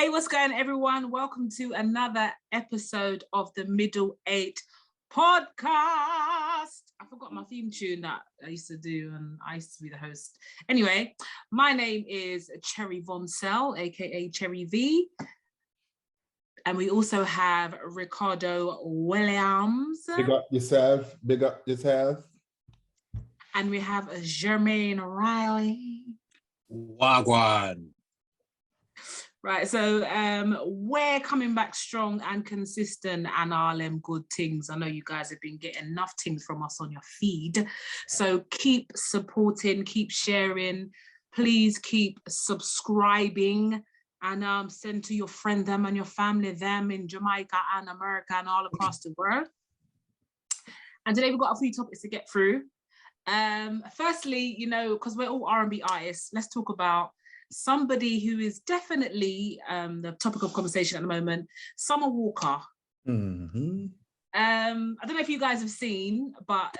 Hey, what's going on, everyone? Welcome to another episode of the Middle Eight podcast. I forgot my theme tune that I used to do, and I used to be the host. Anyway, my name is Cherry Voncell, aka Cherry V. And we also have Ricardo Williams. Big up yourself. Big up yourself. And we have Jermaine Riley. Wagwan. Right, so we're coming back strong and consistent and all them good things. I know you guys have been getting enough things from us on your feed. So keep supporting, keep sharing. Please keep subscribing and send to your friend them and your family them in Jamaica and America and all across the world. And today we've got a few topics to get through. Firstly, you know, because we're all R&B artists, let's talk about somebody who is definitely the topic of conversation at the moment, Summer Walker. Mm-hmm. I don't know if you guys have seen, but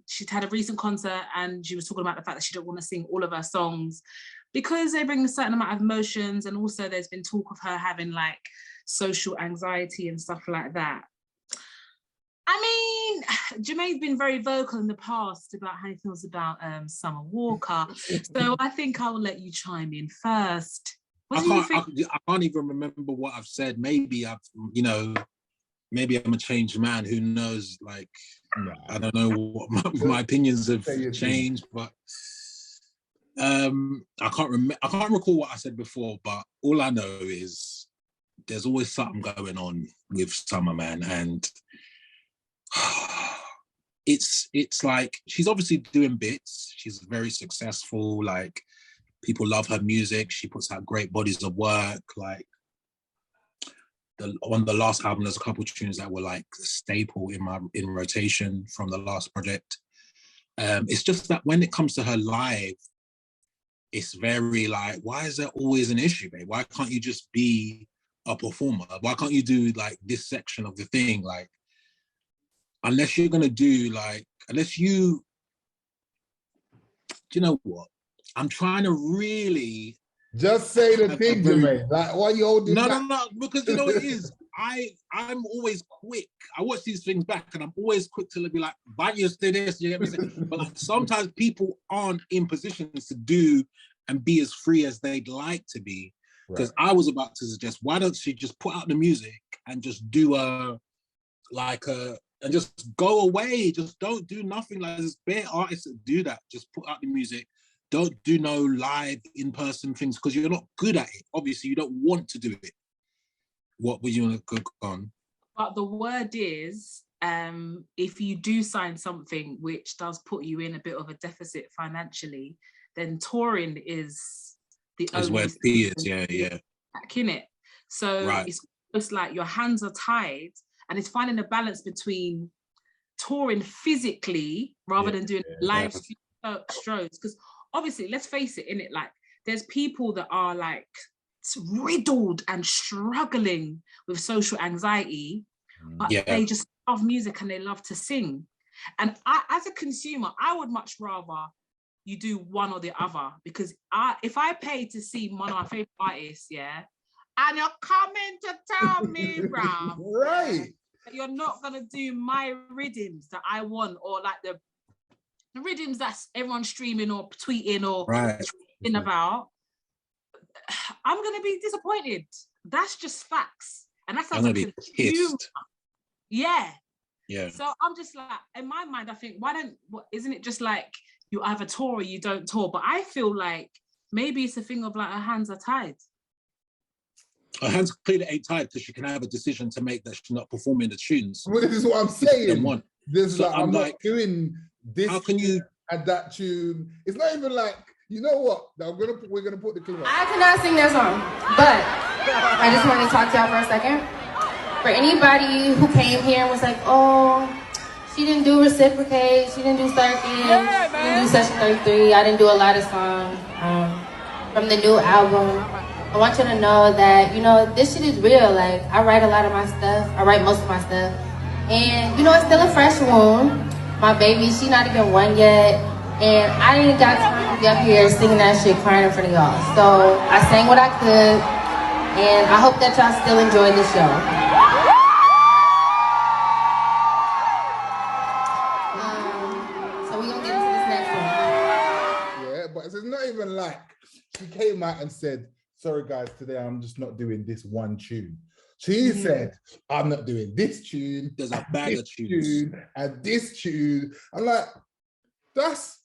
she'd had a recent concert and she was talking about the fact that she don't want to sing all of her songs because they bring a certain amount of emotions, and also there's been talk of her having like social anxiety and stuff like that. I mean, Jermaine's been very vocal in the past about how he feels about Summer Walker. So I think I will let you chime in first. What do you think? I can't even remember what I've said. Maybe maybe I'm a changed man. Who knows? Like, I don't know what my opinions have changed, but I can't recall what I said before. But all I know is there's always something going on with Summer, man, and it's like she's obviously doing bits. She's very successful. Like, people love her music. She puts out great bodies of work. Like, on the last album, there's a couple of tunes that were like a staple in rotation from the last project. It's just that when it comes to her live, it's very like, why is there always an issue, babe? Why can't you just be a performer? Why can't you do like this section of the thing? Like, unless you're gonna do like, do you know what? I'm trying to really just say the thing, Jermaine. Like, why you holding back? No, because you know what it is. I'm always quick. I watch these things back, and I'm always quick to be like, "Vanya, stay this." You get me saying? But like, sometimes people aren't in positions to do and be as free as they'd like to be. Because I was about to suggest, why don't she just put out the music and just do and just go away. Just don't do nothing. Like, there's bare artists that do that. Just put out the music. Don't do no live in-person things because you're not good at it. Obviously, you don't want to do it. What would you want to go on? But the word is, if you do sign something which does put you in a bit of a deficit financially, then touring is the only where P is, yeah. Back in it. So It's just like your hands are tied. And it's finding a balance between touring physically rather than doing live shows. Because obviously, let's face it, innit? Like, there's people that are like riddled and struggling with social anxiety, but they just love music and they love to sing. And I, as a consumer, I would much rather you do one or the other, because if I pay to see one of my favorite artists, and you're coming to tell me, bruv, right, that you're not gonna do my rhythms that I want, or like the rhythms that everyone's streaming or tweeting or tweeting about, I'm gonna be disappointed. That's just facts, and that's how I'm gonna be pissed. Yeah. So I'm just like, in my mind, I think, isn't it just like you either tour or you don't tour? But I feel like maybe it's a thing of like her hands are tied. Her hands clearly ain't tied because she can have a decision to make that she's not performing the tunes. Well, this is what I'm saying. This so like, I'm not doing this. How can you add that tune? It's not even like, you know what? We're gonna put the clip up. I cannot sing that song, but I just want to talk to y'all for a second. For anybody who came here and was like, "Oh, she didn't do Reciprocate, she didn't do Circuit, she didn't do Session 33, I didn't do a lot of songs from the new album." I want you to know that, you know, this shit is real. Like, I write a lot of my stuff. I write most of my stuff. And, you know, it's still a fresh wound. My baby, she not even 1 yet. And I ain't got time to be up here singing that shit, crying in front of y'all. So I sang what I could. And I hope that y'all still enjoy the show. So we're going to get into this next one. Yeah, but it's not even like she came out and said, sorry guys, today I'm just not doing this one tune. She said, I'm not doing this tune. There's a bag of tunes. And this tune. I'm like, that's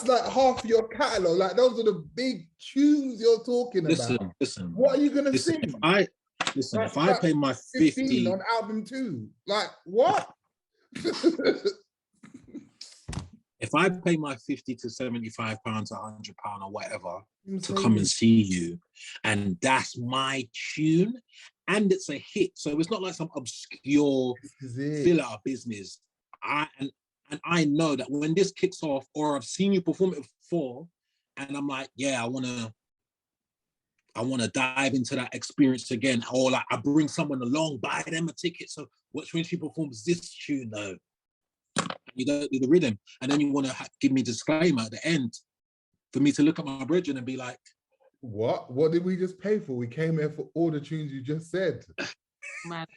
like half your catalog. Like those are the big tunes you're talking about. Listen. What are you gonna sing? If I pay my 50 on album 2, like what? If I pay my 50 to 75 pounds, £100 or whatever to come and see you, and that's my tune, and it's a hit, so it's not like some obscure fill out business. I know that when this kicks off, or I've seen you perform it before, and I'm like, yeah, I wanna dive into that experience again, or like I bring someone along, buy them a ticket. So watch when she performs this tune though. You don't do the rhythm, and then you want to give me a disclaimer at the end for me to look at my bridge and be like, what did we just pay for? We came here for all the tunes you just said. Man.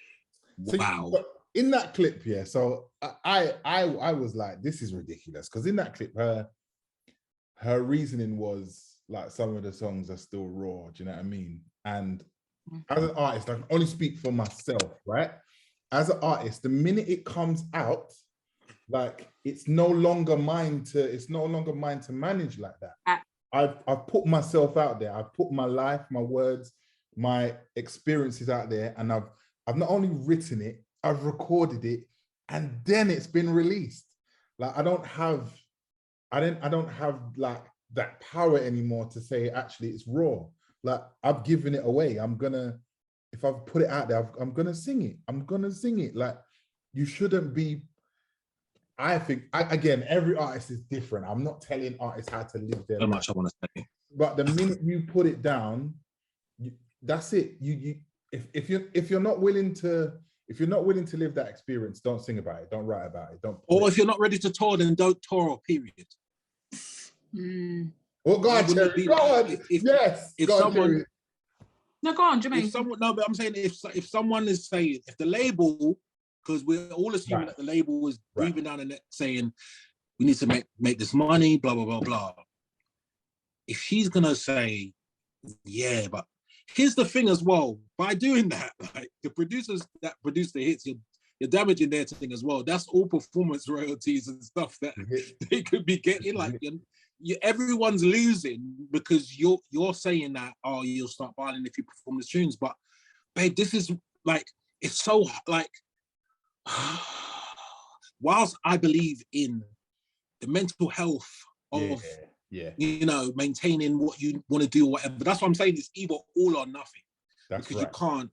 So wow. In that clip, yeah, so I was like, this is ridiculous, because in that clip her reasoning was like, some of the songs are still raw, do you know what I mean? And as an artist, I can only speak for myself, right? As an artist, the minute it comes out, like it's no longer mine to manage like that. I've put myself out there. I've put my life, my words, my experiences out there, and I've not only written it, I've recorded it, and then it's been released. Like I don't have like that power anymore to say actually it's raw. Like I've given it away. If I've put it out there, I'm gonna sing it. I'm gonna sing it. Like you shouldn't be. I think again, every artist is different. I'm not telling artists how to live their life. So much I want to say. But the minute you put it down, that's it. If you're not willing to live that experience, don't sing about it. Don't write about it. Or if you're not ready to tour, then don't tour. Period. Well, go on, Terry. Go on. Yes. If go someone. On, no, go on, Jermaine. But I'm saying if someone is saying, if the label, because we're all assuming that the label is breathing down the neck saying we need to make this money, blah blah blah blah. If she's gonna say, yeah, but here's the thing as well, by doing that, like the producers that produce the hits, you're damaging their thing as well. That's all performance royalties and stuff that they could be getting. Like everyone's losing because you're saying that, oh, you'll start buying if you perform the tunes. But babe, this is like, it's so like, whilst I believe in the mental health of maintaining what you want to do or whatever, that's what I'm saying. It's either all or nothing. That's because you can't,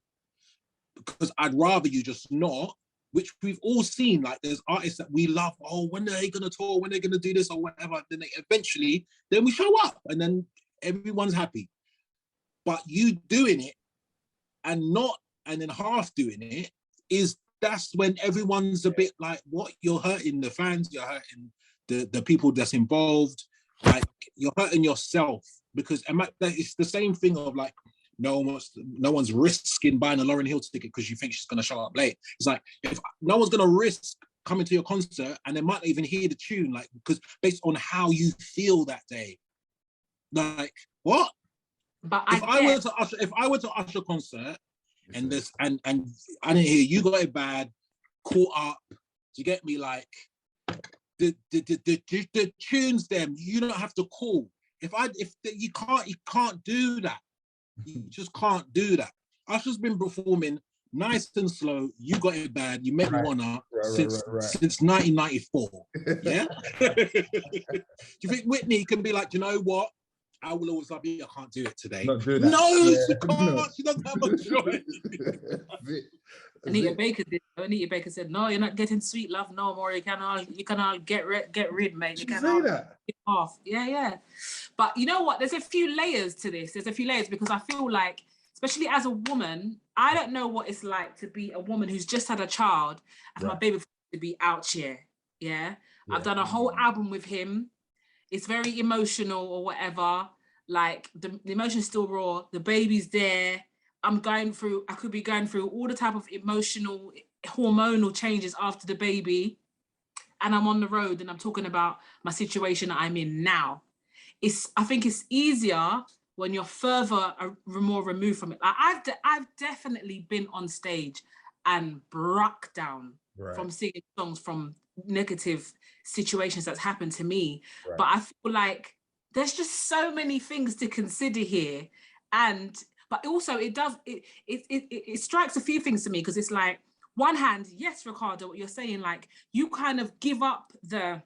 because I'd rather you just not, which we've all seen. Like there's artists that we love, oh, when are they gonna tour, when they're gonna do this or whatever, then then we show up and then everyone's happy. But you doing it and then half doing it, that's when everyone's a bit like, what? You're hurting the fans, you're hurting the people that's involved, like you're hurting yourself, because it's the same thing of like, no one's risking buying a Lauryn Hill ticket because you think she's gonna show up late. It's like, if no one's gonna risk coming to your concert and they might not even hear the tune, like, because based on how you feel that day. Like, what? But if I were to usher a concert and I didn't hear you got it bad, caught up, you get me, like the tunes them, you don't have to call. You can't do that. You just can't do that. Usher's been performing nice and slow. You got it bad. You make me wanna since 1994. Yeah. Do you think Whitney can be like, you know what? I will always love you. I can't do it today. Not do that. No, she can't. No. She doesn't have a choice. Anita Baker did. Anita Baker said, "No, you're not getting sweet love no more. You can all get rid, mate. You can all get off." Yeah. But you know what? There's a few layers to this. There's a few layers because I feel like, especially as a woman, I don't know what it's like to be a woman who's just had a child and my baby to be out here. Yeah, I've done a whole album with him. It's very emotional or whatever. Like the emotion's still raw. The baby's there. I could be going through all the type of emotional, hormonal changes after the baby, and I'm on the road and I'm talking about my situation that I'm in now. I think it's easier when you're further, more removed from it. Like I've definitely been on stage and broke down from singing songs from negative situations that's happened to me. But I feel like there's just so many things to consider here, but also it strikes a few things to me, because it's like, one hand, yes, Ricardo, what you're saying, like you kind of give up the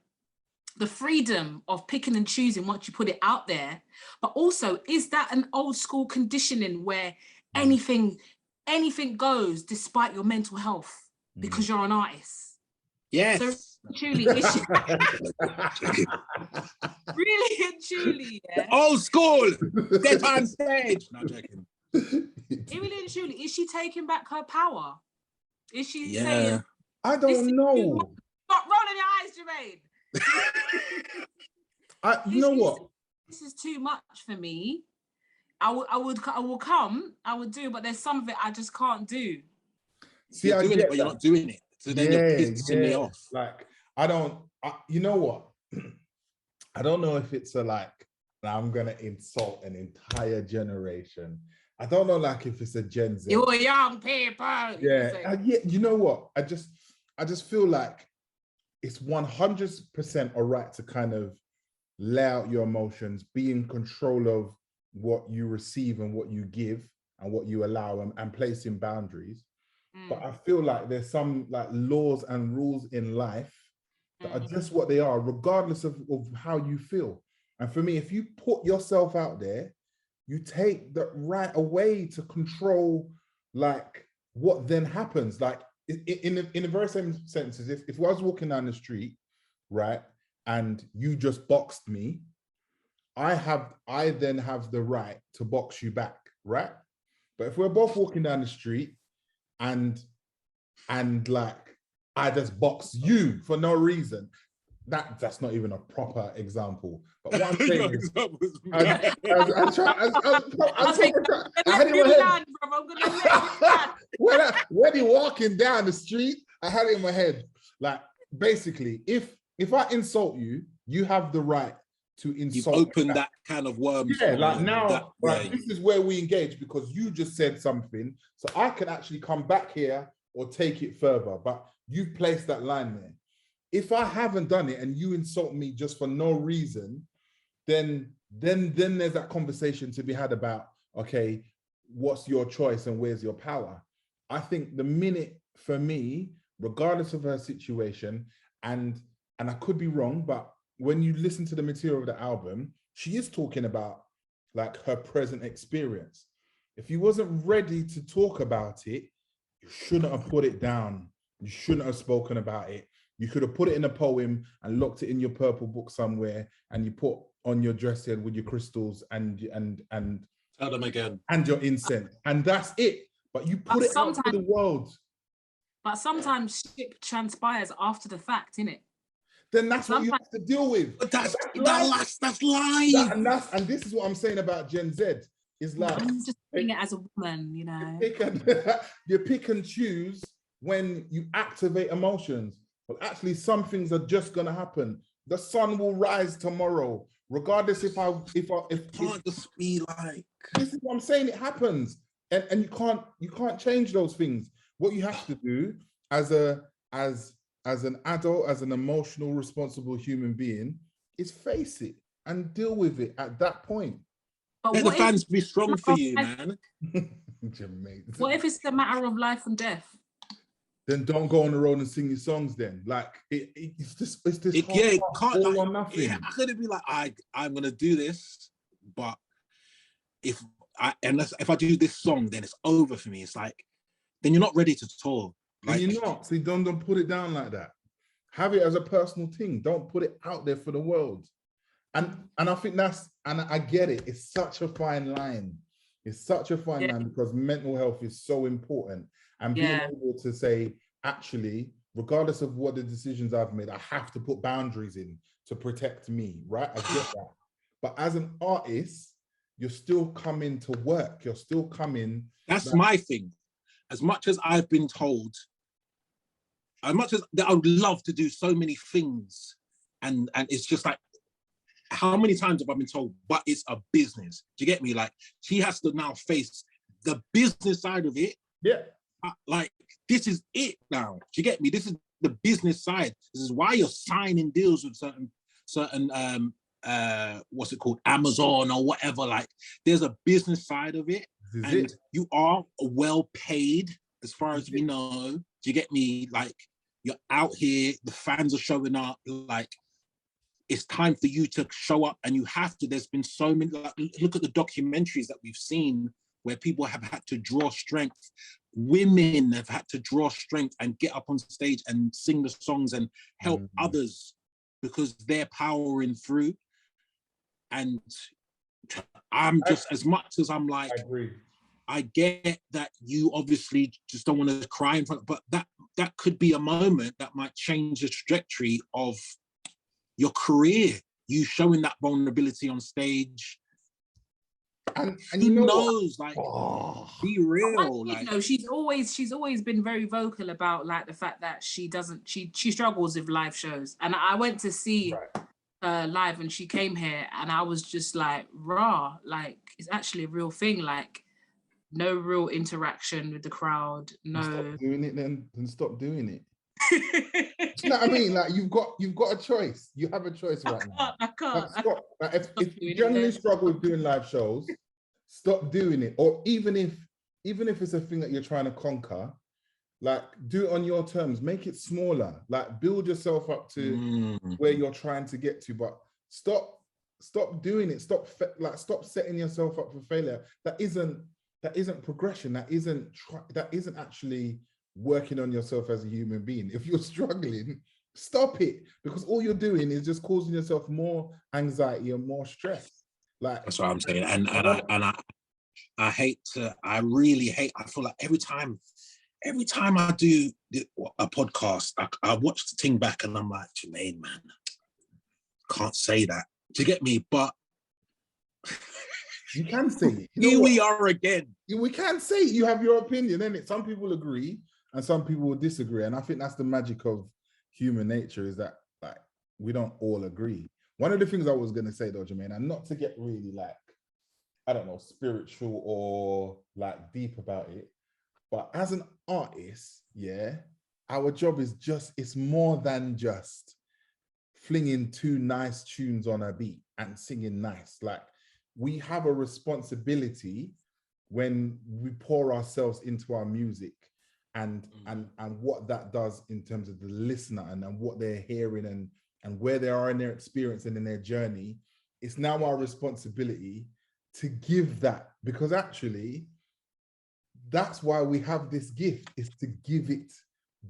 freedom of picking and choosing once you put it out there. But also, is that an old school conditioning where anything goes despite your mental health because you're an artist? Yes. So truly, is she really and truly, yeah? Old school, get on stage. Not joking. Really and truly, is she taking back her power? Is she saying, I don't know. Stop rolling your eyes, Jermaine. You know what? This is too much for me. I will do, but there's some of it I just can't do. See, you're doing it, but you're not doing it. So then you're pissing me off. Like, you know what? I don't know if it's now I'm gonna insult an entire generation. I don't know, like, if it's a Gen Z. You're young people. Yeah, you know what? I just feel like it's 100% all right to kind of lay out your emotions, be in control of what you receive and what you give and what you allow, and placing boundaries. But I feel like there's some like laws and rules in life that are just what they are, regardless of how you feel. And for me, if you put yourself out there, you take the right away to control like what then happens. Like in the very same senses, if I was walking down the street, right, and you just boxed me, I then have the right to box you back, right? But if we're both walking down the street and like I just box you for no reason, that's not even a proper example. But what I'm saying is, I had it in my head. When you're walking down the street, I had it in my head. Like, basically, if I insult you, you have the right to insult. You've opened that kind of worms. Yeah, like now, like, this is where we engage, because you just said something, so I can actually come back here or take it further. But you've placed that line there. If I haven't done it and you insult me just for no reason, then there's that conversation to be had about, okay, what's your choice and where's your power? I think the minute, for me, regardless of her situation, and I could be wrong, but when you listen to the material of the album, she is talking about like her present experience. If you wasn't ready to talk about it, you shouldn't have put it down. You shouldn't have spoken about it. You could have put it in a poem and locked it in your purple book somewhere, and you put on your dress head with your crystals and tell them again, and your incense, and that's it. But you put it out to the world. But sometimes shit transpires after the fact, innit? Then that's what you have to deal with. But that's life. And this is what I'm saying about Gen Z. Is like, I'm just saying it as a woman, you know. You pick and choose when you activate emotions. But actually, some things are just gonna happen. The sun will rise tomorrow, regardless if can't just be like. This is what I'm saying. It happens, and you can't change those things. What you have to do as an adult, as an emotional, responsible human being, is face it and deal with it at that point. But let the fans be strong for you, man. What if it's a matter of life and death? Then don't go on the road and sing your songs. Then, like, it's this. It can't all or nothing. Yeah, I couldn't be like, I'm gonna do this, but if I do this song, then it's over for me. It's like, then you're not ready to tour. Like, and you're not. See, don't put it down like that. Have it as a personal thing. Don't put it out there for the world. And I think I get it. It's such a fine line. It's such a fine line, because mental health is so important. And being able to say, actually, regardless of what the decisions I've made, I have to put boundaries in to protect me, right? I get that. But as an artist, you're still coming to work. You're still coming. That's my thing. As much as I've been told, as much as that I would love to do so many things, and it's just like, how many times have I been told, but it's a business? Do you get me? Like, she has to now face the business side of it. Yeah. Like, this is it now. Do you get me? This is the business side. This is why you're signing deals with certain what's it called, Amazon or whatever. Like, there's a business side of it, and you are well paid as far as we know. Do you get me? Like, you're out here, the fans are showing up. Like, it's time for you to show up, and you have to. There's been so many, like, look at the documentaries that we've seen where people have had to draw strength. Women have had to draw strength and get up on stage and sing the songs and help others because they're powering through. And I'm just, as much as I'm like, I get that you obviously just don't want to cry in front, but that could be a moment that might change the trajectory of your career. You showing that vulnerability on stage. And who knows, like, be real. Like, you know, she's always been very vocal about, like, the fact that she struggles with live shows. And I went to see her live, and she came here, and I was just like, raw, like, it's actually a real thing. Like, no real interaction with the crowd. No. Stop doing it then stop doing it. Do you know what I mean? Like, you've got a choice. You have a choice right now. I can't. Stop. Like, if you generally struggle with doing live shows, stop doing it. Or even if it's a thing that you're trying to conquer, like, do it on your terms. Make it smaller. Like, build yourself up to where you're trying to get to. But stop doing it. Stop setting yourself up for failure. That isn't progression. That isn't actually working on yourself as a human being. If you're struggling, stop it, because all you're doing is just causing yourself more anxiety and more stress. Like, that's what I'm saying. And I hate to, I really hate, I feel like every time I do a podcast, I watch the thing back and I'm like, Jermaine, man, can't say that. Do you get me? But you can say it. Here we are again. We can say it. You have your opinion, innit? Some people agree and some people will disagree. And I think that's the magic of human nature, is that, like, we don't all agree. One of the things I was going to say though, Jermaine, and not to get really, like, I don't know, spiritual or like deep about it, but as an artist, yeah, our job is it's more than just flinging two nice tunes on a beat and singing nice. Like, we have a responsibility when we pour ourselves into our music and what that does in terms of the listener and what they're hearing and where they are in their experience and in their journey. It's now our responsibility to give that, because actually that's why we have this gift, is to give it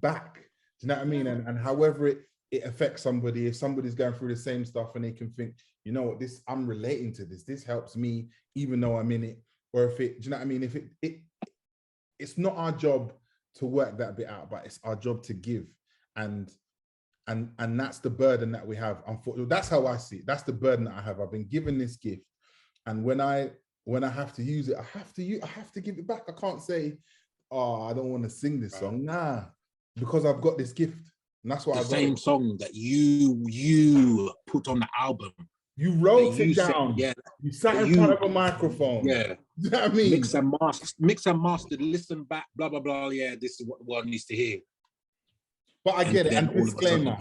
back. Do you know what I mean? And however it affects somebody, if somebody's going through the same stuff and they can think, you know what, I'm relating to this helps me even though I'm in it. Or if do you know what I mean? If it's not our job to work that bit out, but it's our job to give. And that's the burden that we have. Unfortunately, that's how I see it. That's the burden that I have. I've been given this gift. And when I have to use it, I have to give it back. I can't say, oh, I don't want to sing this song. Nah, because I've got this gift. And that's what I got. The same song that you put on the album. You wrote it down. Yeah. You sat in front of a microphone. Yeah. You know what I mean? Mix and mastered, listen back, blah, blah, blah. Yeah, this is what one needs to hear. But I get it. And disclaimer.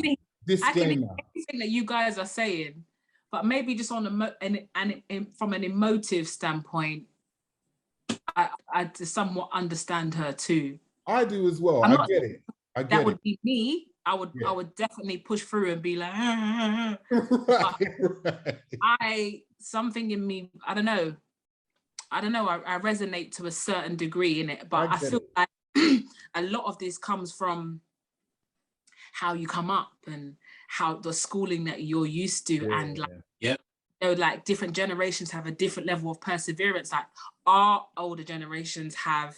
Disclaimer. Everything that you guys are saying, but maybe just on from an emotive standpoint, I somewhat understand her too. I do as well. I get it. That would be me. I would definitely push through and be like, right. Something in me, I don't know. I resonate to a certain degree in it, but I feel like a lot of this comes from how you come up and how the schooling that you're used to, and like, you know, like different generations have a different level of perseverance. Like, our older generations have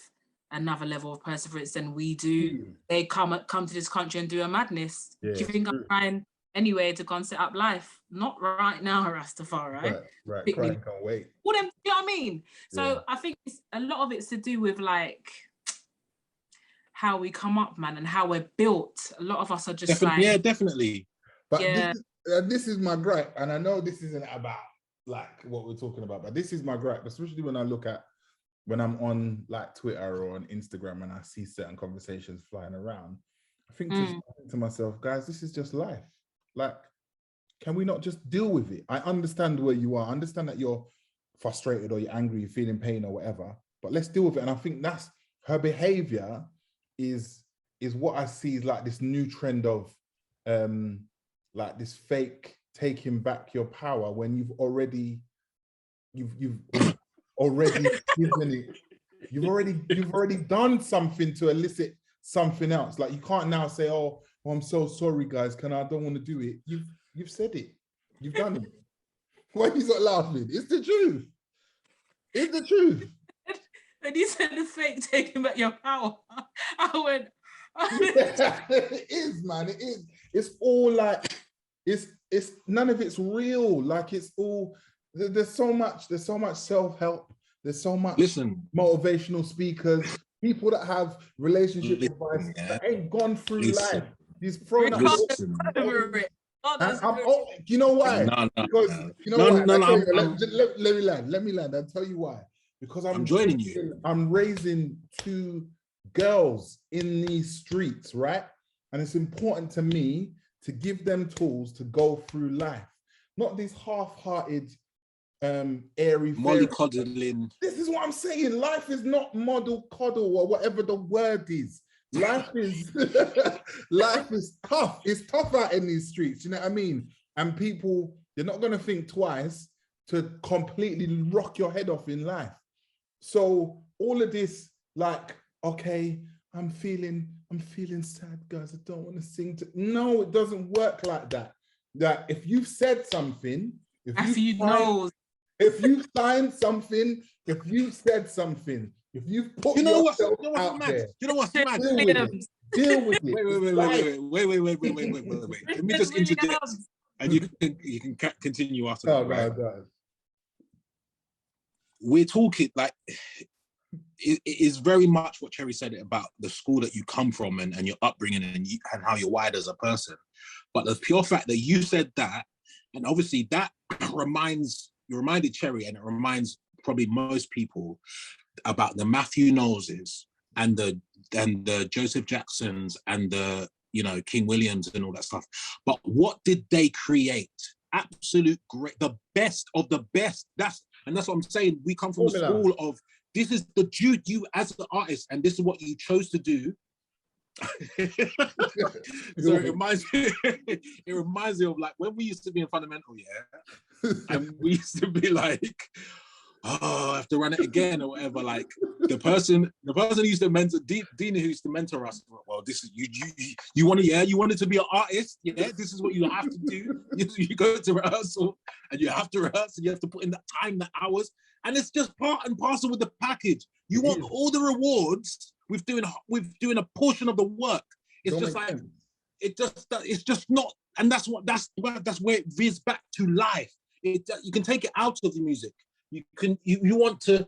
another level of perseverance than we do. They come to this country and do a madness. Do you think I'm trying anywhere to go and set up life. Not right now, Rastafari. Right. Pick me. Crying can't wait. Well, then, you know what I mean? So Yeah. I think a lot of it's to do with like how we come up, man, and how we're built. A lot of us are just like... Yeah, definitely. But yeah. This is my gripe, and I know this isn't about like what we're talking about, but this is my gripe, especially when I'm on like Twitter or on Instagram and I see certain conversations flying around. I think to myself, guys, this is just life. Like, can we not just deal with it? I understand where you are. I understand that you're frustrated or you're angry, you're feeling pain or whatever, but let's deal with it. And I think that's her behavior is what I see is like this new trend of like this fake taking back your power when you've already given it. You've already done something to elicit something else. Like, you can't now say, oh, I'm so sorry, guys. I don't want to do it. You've said it. You've done it. Why are you not laughing? It's the truth. It's the truth. And you said the fake taking back your power. I went, it is, man. It is. It's all like, it's none of it's real. Like, it's all, there's so much self-help. There's so much motivational speakers, people that have relationship advice that ain't gone through life. He's thrown up. You know why? Because you know why? Let me land. I'll tell you why. Because I'm joining you. I'm raising two girls in these streets, right? And it's important to me to give them tools to go through life, not these half-hearted, airy mollycoddling. This is what I'm saying. Life is not model coddle or whatever the word is. Life is life is tough. It's tough out in these streets. You know what I mean? And people, they're not going to think twice to completely rock your head off in life. So all of this, like, okay, I'm feeling sad, guys. I don't want to sing. No, it doesn't work like that. That if you've said something, if you've signed something, if you've said something, if you've put yourself out there, deal with it. Wait. Let me just interject, and you can continue after that. Right? God. We're talking like it is very much what Cherry said about the school that you come from and your upbringing and how you're wired as a person. But the pure fact that you said that, and obviously that reminded Cherry, and it reminds probably most people about the Matthew Knowleses and the Joseph Jacksons and the King Williams and all that stuff. But what did they create? Absolute great, the best of the best. That's what I'm saying. We come from a school of, this is the dude you as an artist, and this is what you chose to do. So it reminds me of like when we used to be in fundamental, and we used to be like, oh, I have to run it again or whatever. Like the person who used to mentor Dina, who used to mentor us. Well, this is you wanted to be an artist. Yeah, this is what you have to do. You go to rehearsal and you have to rehearse and you have to put in that time, the hours, and it's just part and parcel with the package. You want all the rewards with doing a portion of the work. It's just like it's just not, and that's where it veers back to life. You can take it out of the music. You want to,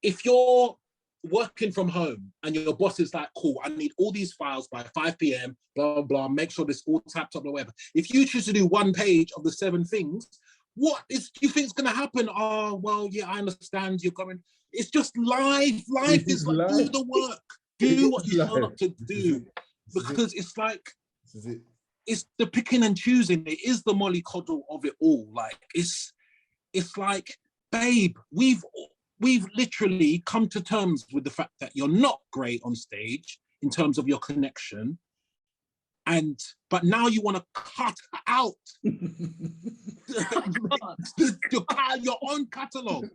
if you're working from home and your boss is like, cool, I need all these files by 5 p.m, blah, blah, blah, make sure this all tapped up or whatever. If you choose to do one page of the 7 things, do you think is going to happen? Oh, well, yeah, I understand you're coming. It's just life. Life is like, do the work. Do what you turn up to do. Because it's like, it's the picking and choosing. It is the mollycoddle of it all. Like, it's like, babe, we've literally come to terms with the fact that you're not great on stage in terms of your connection, but now you want to cut out your own catalogue.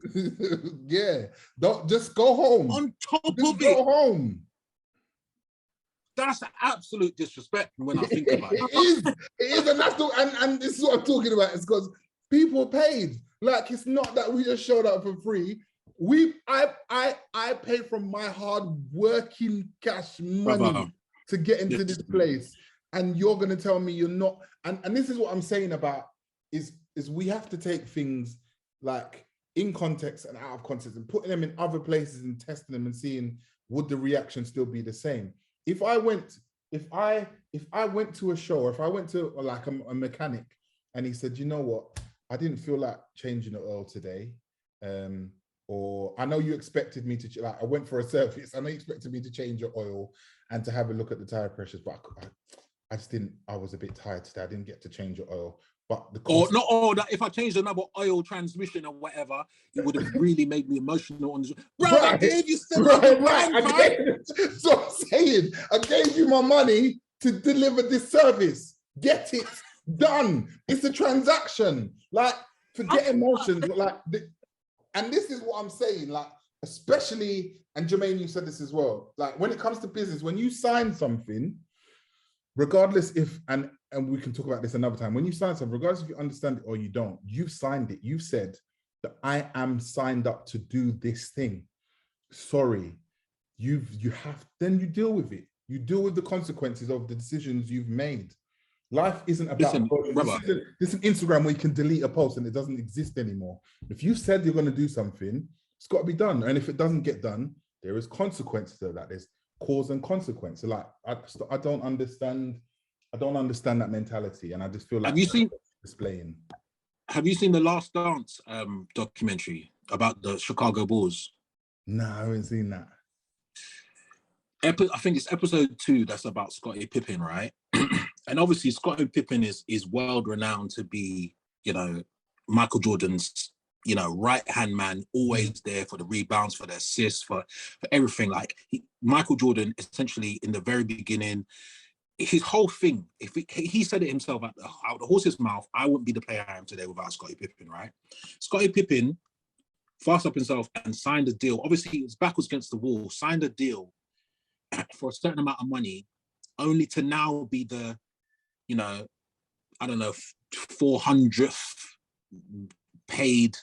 Yeah, don't just go home. On top of it, go home. That's absolute disrespect when I think about it. It is, and this is what I'm talking about. It's because people paid. Like, it's not that we just showed up for free. I paid from my hard working cash money to get into this place. and you're going to tell me you're not. And this is what I'm saying about is we have to take things like in context and out of context and putting them in other places and testing them and seeing would the reaction still be the same. If I went to a show, or if I went to like a mechanic and he said, you know what, I didn't feel like changing the oil today. Or I know you expected me to, like, I went for a service. I know you expected me to change your oil and to have a look at the tire pressures, but I just didn't, I was a bit tired today. I didn't get to change your oil. But the cost, or not all that if I changed another oil transmission or whatever, it would have really made me emotional on this. Bro, right, I gave you so I'm saying, I gave you my money to deliver this service. Get it done. It's a transaction. Like, forget emotions. Like, and this is what I'm saying. Like, especially, and Jermaine, you said this as well. Like, when it comes to business, when you sign something, regardless if, and we can talk about this another time, when you sign something, regardless if you understand it or you don't, you've signed it. You've said that I am signed up to do this thing. Sorry, you have, then you deal with it. You deal with the consequences of the decisions you've made. Life isn't about, this is an Instagram where you can delete a post and it doesn't exist anymore. If you said you're going to do something, it's got to be done. And if it doesn't get done, there is consequences to that. There's cause and consequence. So like, I don't understand that mentality. And I just feel like have you seen the Last Dance documentary about the Chicago Bulls? No, I haven't seen that. I think it's episode 2 that's about Scottie Pippen, right? And obviously Scottie Pippen is world renowned to be, you know, Michael Jordan's, you know, right-hand man, always there for the rebounds, for the assists, for everything. Like, Michael Jordan, essentially, in the very beginning, his whole thing, he said it himself out the horse's mouth, I wouldn't be the player I am today without Scottie Pippen, right? Scottie Pippen fast up himself and signed a deal. Obviously, he was backwards against the wall, signed a deal for a certain amount of money, only to now be the, you know, I don't know, 400th paid.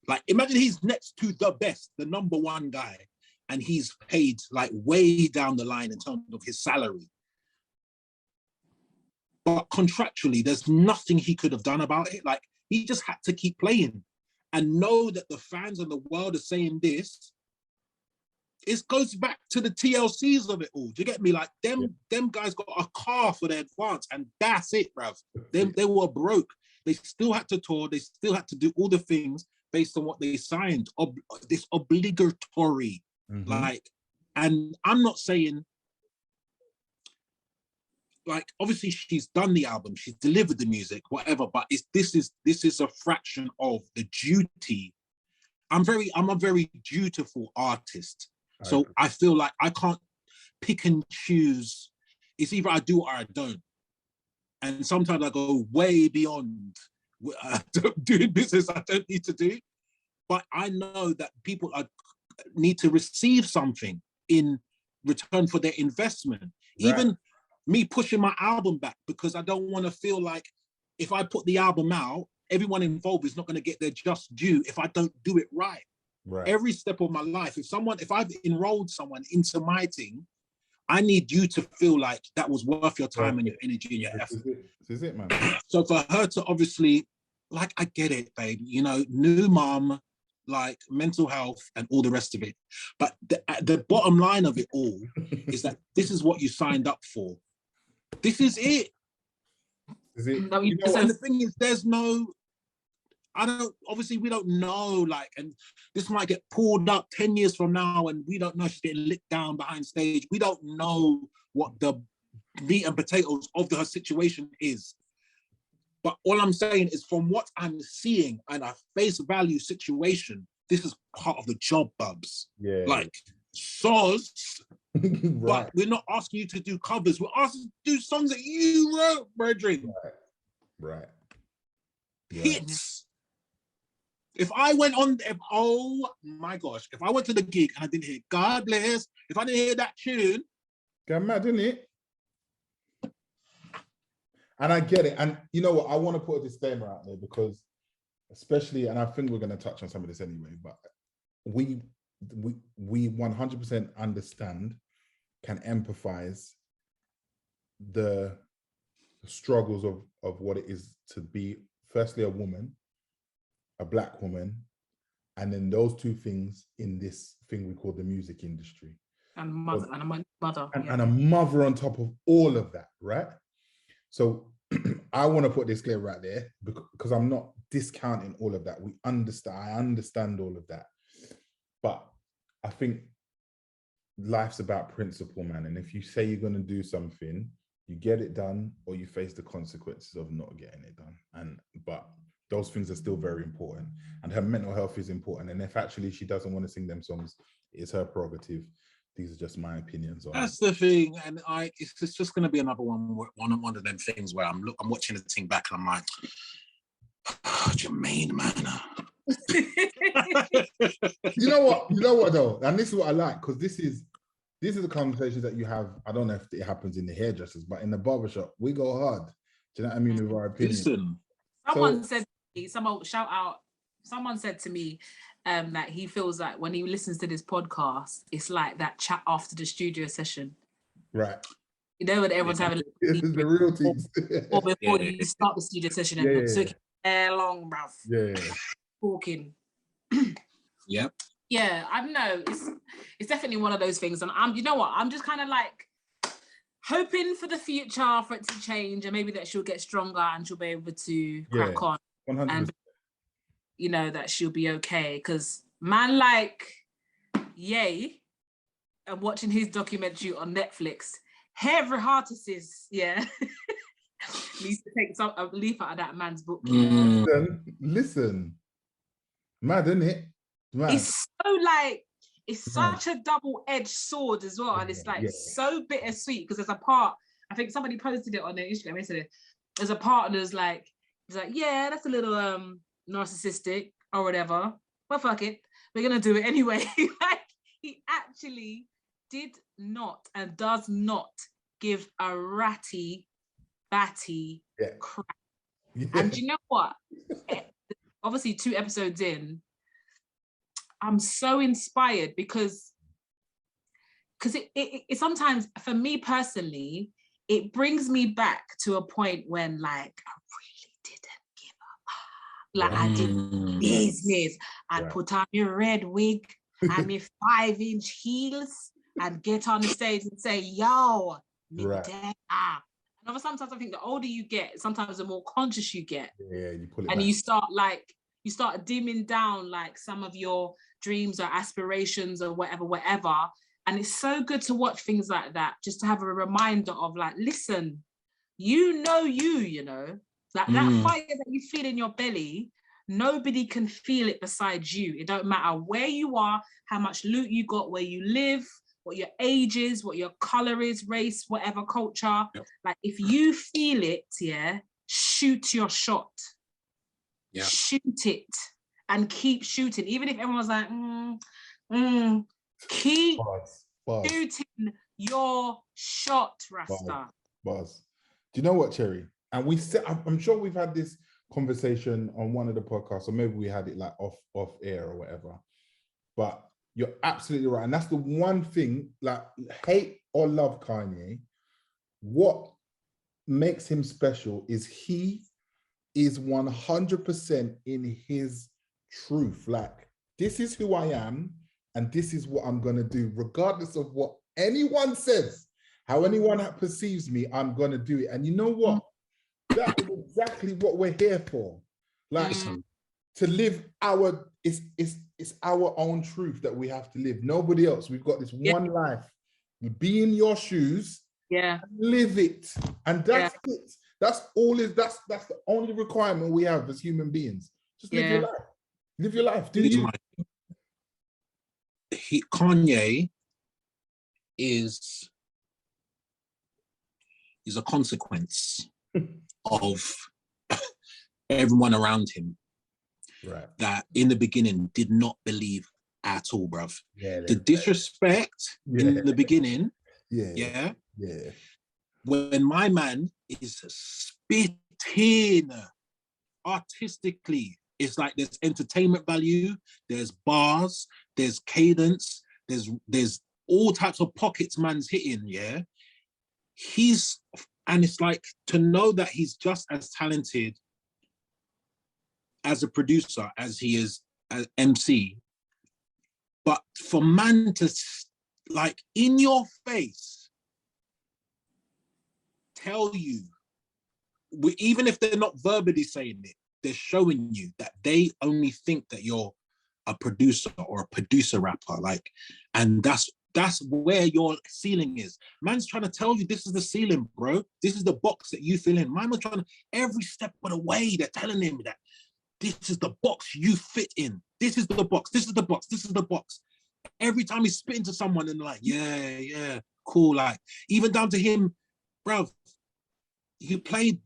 Like, imagine he's next to the best, the number one guy, and he's paid like way down the line in terms of his salary. But contractually, there's nothing he could have done about it. Like, he just had to keep playing and know that the fans and the world are saying this. It goes back to the TLCs of it all. Do you get me? Like, them guys got a car for their advance, and that's it, bruv. They were broke. They still had to tour. They still had to do all the things based on what they signed. This obligatory, like, and I'm not saying, like, obviously she's done the album, she's delivered the music, whatever, but this is a fraction of the duty. I'm a very dutiful artist. So I feel like I can't pick and choose. It's either I do or I don't. And sometimes I go way beyond doing business I don't need to do. But I know that people need to receive something in return for their investment. Right. Even me pushing my album back, because I don't want to feel like if I put the album out, everyone involved is not going to get their just due if I don't do it right. Right. Every step of my life, if I've enrolled someone into my team, I need you to feel like that was worth your time and your energy and your effort. This is it, man. So for her to obviously, like, I get it, babe, you know, new mom, like mental health and all the rest of it. But the bottom line of it all is that this is what you signed up for. This is it. Is it? You know, and the thing is, there's no, obviously we don't know, like, and this might get pulled up 10 years from now and we don't know, she's getting licked down behind stage. We don't know what the meat and potatoes of her situation is. But all I'm saying is, from what I'm seeing and a face value situation, this is part of the job, Bubs. Yeah. Like, soz, right. But we're not asking you to do covers. We're asking you to do songs that you wrote, brethren. Right. Hits. If I went on, oh my gosh, if I went to the gig and I didn't hear God Bless, if I didn't hear that tune. Got mad, didn't it? And I get it. And you know what? I want to put a disclaimer out there, because especially, and I think we're going to touch on some of this anyway, but we 100% understand, can empathize the the struggles of what it is to be, firstly, a woman, a Black woman, and then those two things in this thing we call the music industry. And mother, and a mother. And a mother on top of all of that, right? So I want to put this clear right there, because I'm not discounting all of that. I understand all of that. But I think life's about principle, man. And if you say you're going to do something, you get it done, or you face the consequences of not getting it done. But those things are still very important. And her mental health is important. And if actually she doesn't want to sing them songs, it's her prerogative. These are just my opinions on That's the thing, and it's just going to be another one of them things where I'm watching the thing back and I'm like, oh, Jermaine, man. You know what though, and this is what I like, because these are the conversations that you have. I don't know if it happens in the hairdressers, but in the barbershop, we go hard. Do you know what I mean, with our opinions? Listen, someone said to me that he feels like when he listens to this podcast, it's like that chat after the studio session. Right. You know, when everyone's having the real things. Or before you start the studio session and took long, bruv. Yeah. Talking. Yep. Yeah, I don't know. It's definitely one of those things. And you know what? I'm just kind of like hoping for the future for it to change, and maybe that she'll get stronger and she'll be able to crack on. 100%. And you know that she'll be okay. Because man, like Ye, and watching his documentary on Netflix, every artist is needs to take a leaf out of that man's book. Listen, mad, isn't it? Mad. It's so like, it's such a double-edged sword as well, and it's like so bittersweet, because there's a part, I think somebody posted it on their Instagram yesterday. There's a part and it's like, yeah, that's a little narcissistic or whatever, but fuck it, we're gonna do it anyway. Like, he actually did not and does not give a ratty batty crap. And you know what? Obviously 2 episodes in, I'm so inspired because it sometimes, for me personally, it brings me back to a point when, like, I really didn't give a fuck. Like, I did business. I'd put on my red wig and my 5-inch heels and get on the stage and say, yo, and sometimes I think the older you get, sometimes the more conscious you get. Yeah, you pull it and back. you start dimming down like some of your dreams or aspirations or whatever. And it's so good to watch things like that, just to have a reminder of, like, listen, you know, that fire that you feel in your belly, nobody can feel it besides you. It don't matter where you are, how much loot you got, where you live, what your age is, what your color is, race, whatever, culture. Yep. Like, if you feel it, shoot your shot. Yeah. Shoot it and keep shooting. Even if everyone's like, keep shooting your shot, Rasta. Buzz. Do you know what, Cherry? And I'm sure we've had this conversation on one of the podcasts, or maybe we had it like off air or whatever. But you're absolutely right. And that's the one thing, like, hate or love Kanye, what makes him special is he is 100% in his truth. Like, this is who I am, and this is what I'm going to do, regardless of what anyone says, how anyone perceives me, I'm going to do it. And you know what? That is exactly what we're here for. Like, to live it's our own truth that we have to live. Nobody else. We've got this one life. You be in your shoes. Yeah. Live it. And that's it. That's the only requirement we have as human beings. Just live your life. Live your life. Do you? Kanye is a consequence of everyone around him. Right. That in the beginning did not believe at all, bruv. The disrespect in the beginning. Yeah. When my man is spitting artistically, it's like there's entertainment value, there's bars, there's cadence, there's all types of pockets man's hitting, yeah? He's And it's like, to know that he's just as talented as a producer as he is as MC, but for man to, like, in your face, tell you, even if they're not verbally saying it, they're showing you that they only think that you're a producer or a producer rapper, like, and that's where your ceiling is. Man's trying to tell you, this is the ceiling, bro. This is the box that you fill in. Man, trying to, every step of the way, they're telling him that this is the box you fit in. This is the box. This is the box. This is the box. Every time he's spitting to someone and like, yeah, cool. Like, even down to him, bro, he played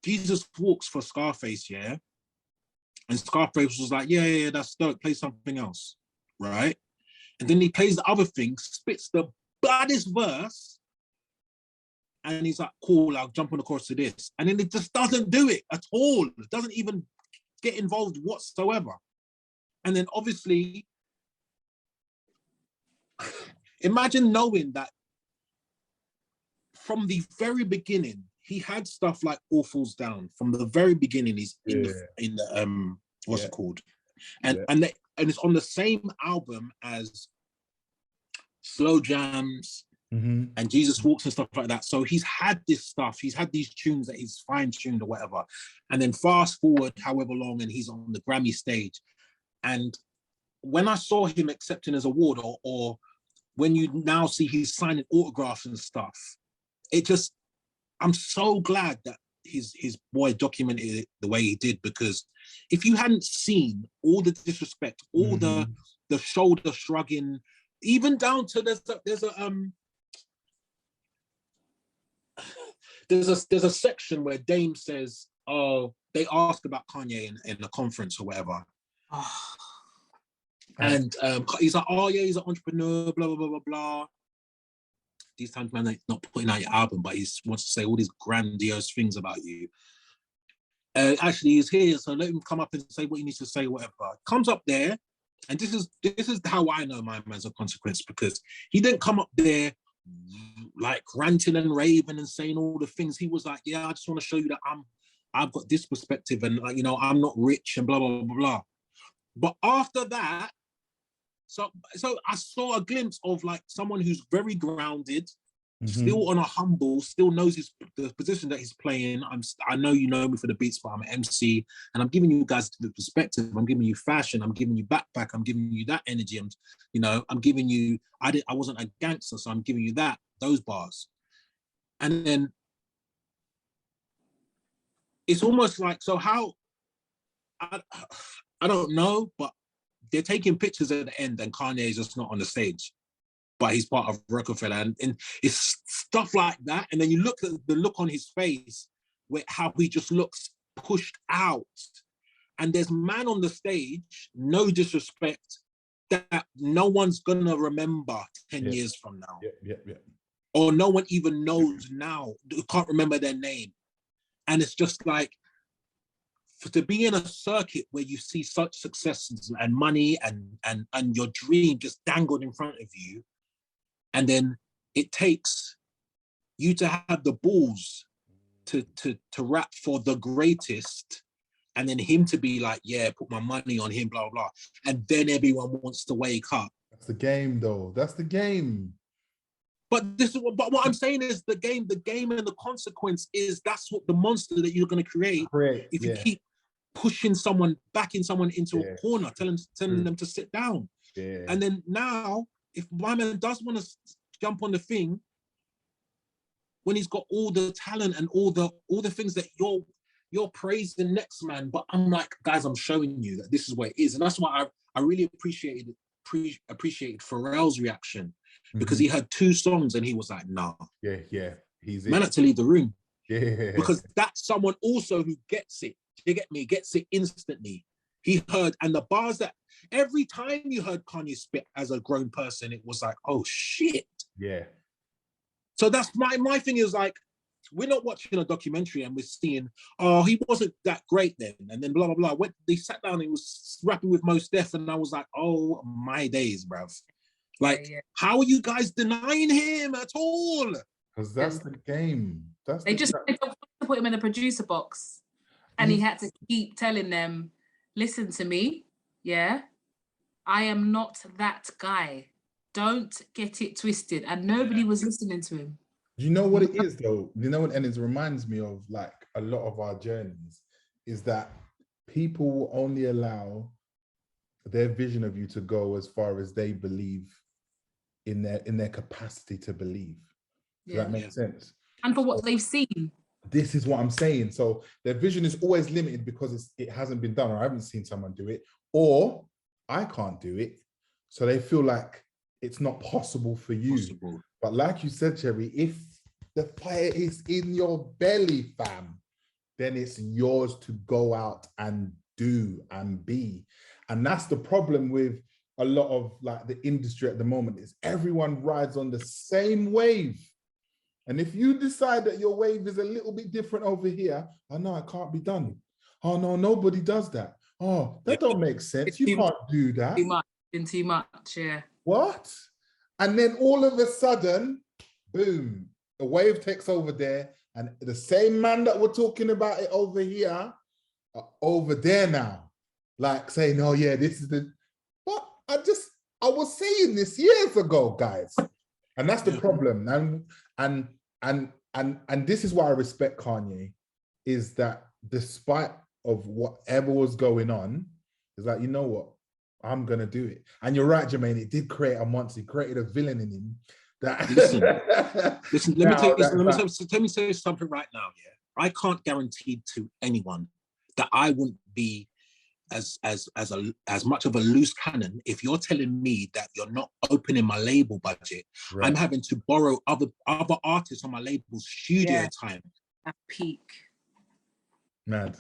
Jesus Walks for Scarface, yeah? And Scarface was like, yeah, that's dope, play something else, right? And then he plays the other thing, spits the baddest verse, and he's like, cool, I'll jump on the chorus to this. And then it just doesn't do it at all. It doesn't even get involved whatsoever. And then obviously, imagine knowing that from the very beginning, he had stuff like All Falls Down. From the very beginning, he's in the what's it called? And it's on the same album as Slow Jams and Jesus Walks and stuff like that. So he's had this stuff, he's had these tunes that he's fine-tuned or whatever. And then fast forward however long, and he's on the Grammy stage. And when I saw him accepting his award, or when you now see he's signing autographs and stuff, it just, I'm so glad that his boy documented it the way he did, because if you hadn't seen all the disrespect, all the shoulder shrugging, even down to there's a section where Dame says, oh, they ask about Kanye in a conference or whatever. And he's like, oh yeah, he's an entrepreneur, blah, blah, blah, blah, blah. These times, man, they're not putting out your album, but he wants to say all these grandiose things about you. Actually, he's here, so let him come up and say what he needs to say, whatever. Comes up there, and this is how I know my man's a consequence, because he didn't come up there like ranting and raving and saying all the things. He was like, yeah, I just want to show you that I've got this perspective, and like, you know, I'm not rich and blah, blah, blah, blah. But after that, so I saw a glimpse of like someone who's very grounded, still on a humble, still knows the position that he's playing. I know you know me for the beats, but I'm an MC, and I'm giving you guys the perspective. I'm giving you fashion. I'm giving you backpack. I'm giving you that energy. I'm giving you. I wasn't a gangster, so I'm giving you those bars. And then it's almost like, so how? I don't know, but they're taking pictures at the end, and Kanye is just not on the stage, but he's part of Rockefeller, and it's stuff like that. And then you look at the look on his face, how he just looks pushed out, and there's man on the stage, no disrespect, that no one's gonna remember 10 years from now, or no one even knows now, can't remember their name. And it's just like, to be in a circuit where you see such successes and money and your dream just dangled in front of you, and then it takes you to have the balls to rap for the greatest, and then him to be like, yeah, put my money on him, blah, blah, blah. And then everyone wants to wake up. That's the game, though. That's the game. But what I'm saying is the game and the consequence is, that's what the monster that you're going to create if you keep pushing someone, backing someone into a corner, telling them to sit down. And then now, if my man does want to jump on the thing, when he's got all the talent and all the things that you're praising next man, but I'm like, guys, I'm showing you that this is what it is. And that's why I really appreciated Pharrell's reaction, because he heard 2 songs and he was like, nah. He's man had to leave the room. Because that's someone also who gets it. You get me? Gets it instantly. He heard, and the bars that every time you heard Kanye spit as a grown person, it was like, oh shit. So that's my thing is like, we're not watching a documentary and we're seeing, oh, he wasn't that great then, and then blah blah blah. They sat down and he was rapping with Mos Def, and I was like, oh my days, bruv. Like, how are you guys denying him at all? Because that's the game. They just wanted to put him in the producer box, and he had to keep telling them, listen to me, yeah, I am not that guy. Don't get it twisted. And nobody was listening to him. You know what it is though? You know, and it reminds me of like a lot of our journeys is that people will only allow their vision of you to go as far as they believe in their capacity to believe. Does that make sense? And for what they've seen. This is what I'm saying. So their vision is always limited because it hasn't been done, or I haven't seen someone do it, or I can't do it. So they feel like it's not possible for you. But like you said, Cherry, if the fire is in your belly, fam, then it's yours to go out and do and be. And that's the problem with a lot of like the industry at the moment, is everyone rides on the same wave. And if you decide that your wave is a little bit different over here, oh no, it can't be done. Oh no, nobody does that. Oh, that don't make sense. You can't do that. Too much, yeah. What? And then all of a sudden, boom, a wave takes over there, and the same man that we're talking about it over here, over there now, like saying, oh yeah, this is the, but I was saying this years ago, guys. And that's the problem. And this is why I respect Kanye, is that despite of whatever was going on, is like, you know what? I'm gonna do it. And you're right, Jermaine, it did create a monster. It created a villain in him. That listen, let me say something right now, yeah. I can't guarantee to anyone that I wouldn't be as much of a loose cannon if you're telling me that you're not opening my label budget. Right. I'm having to borrow other artists on my label's studio time. At peak. Mad.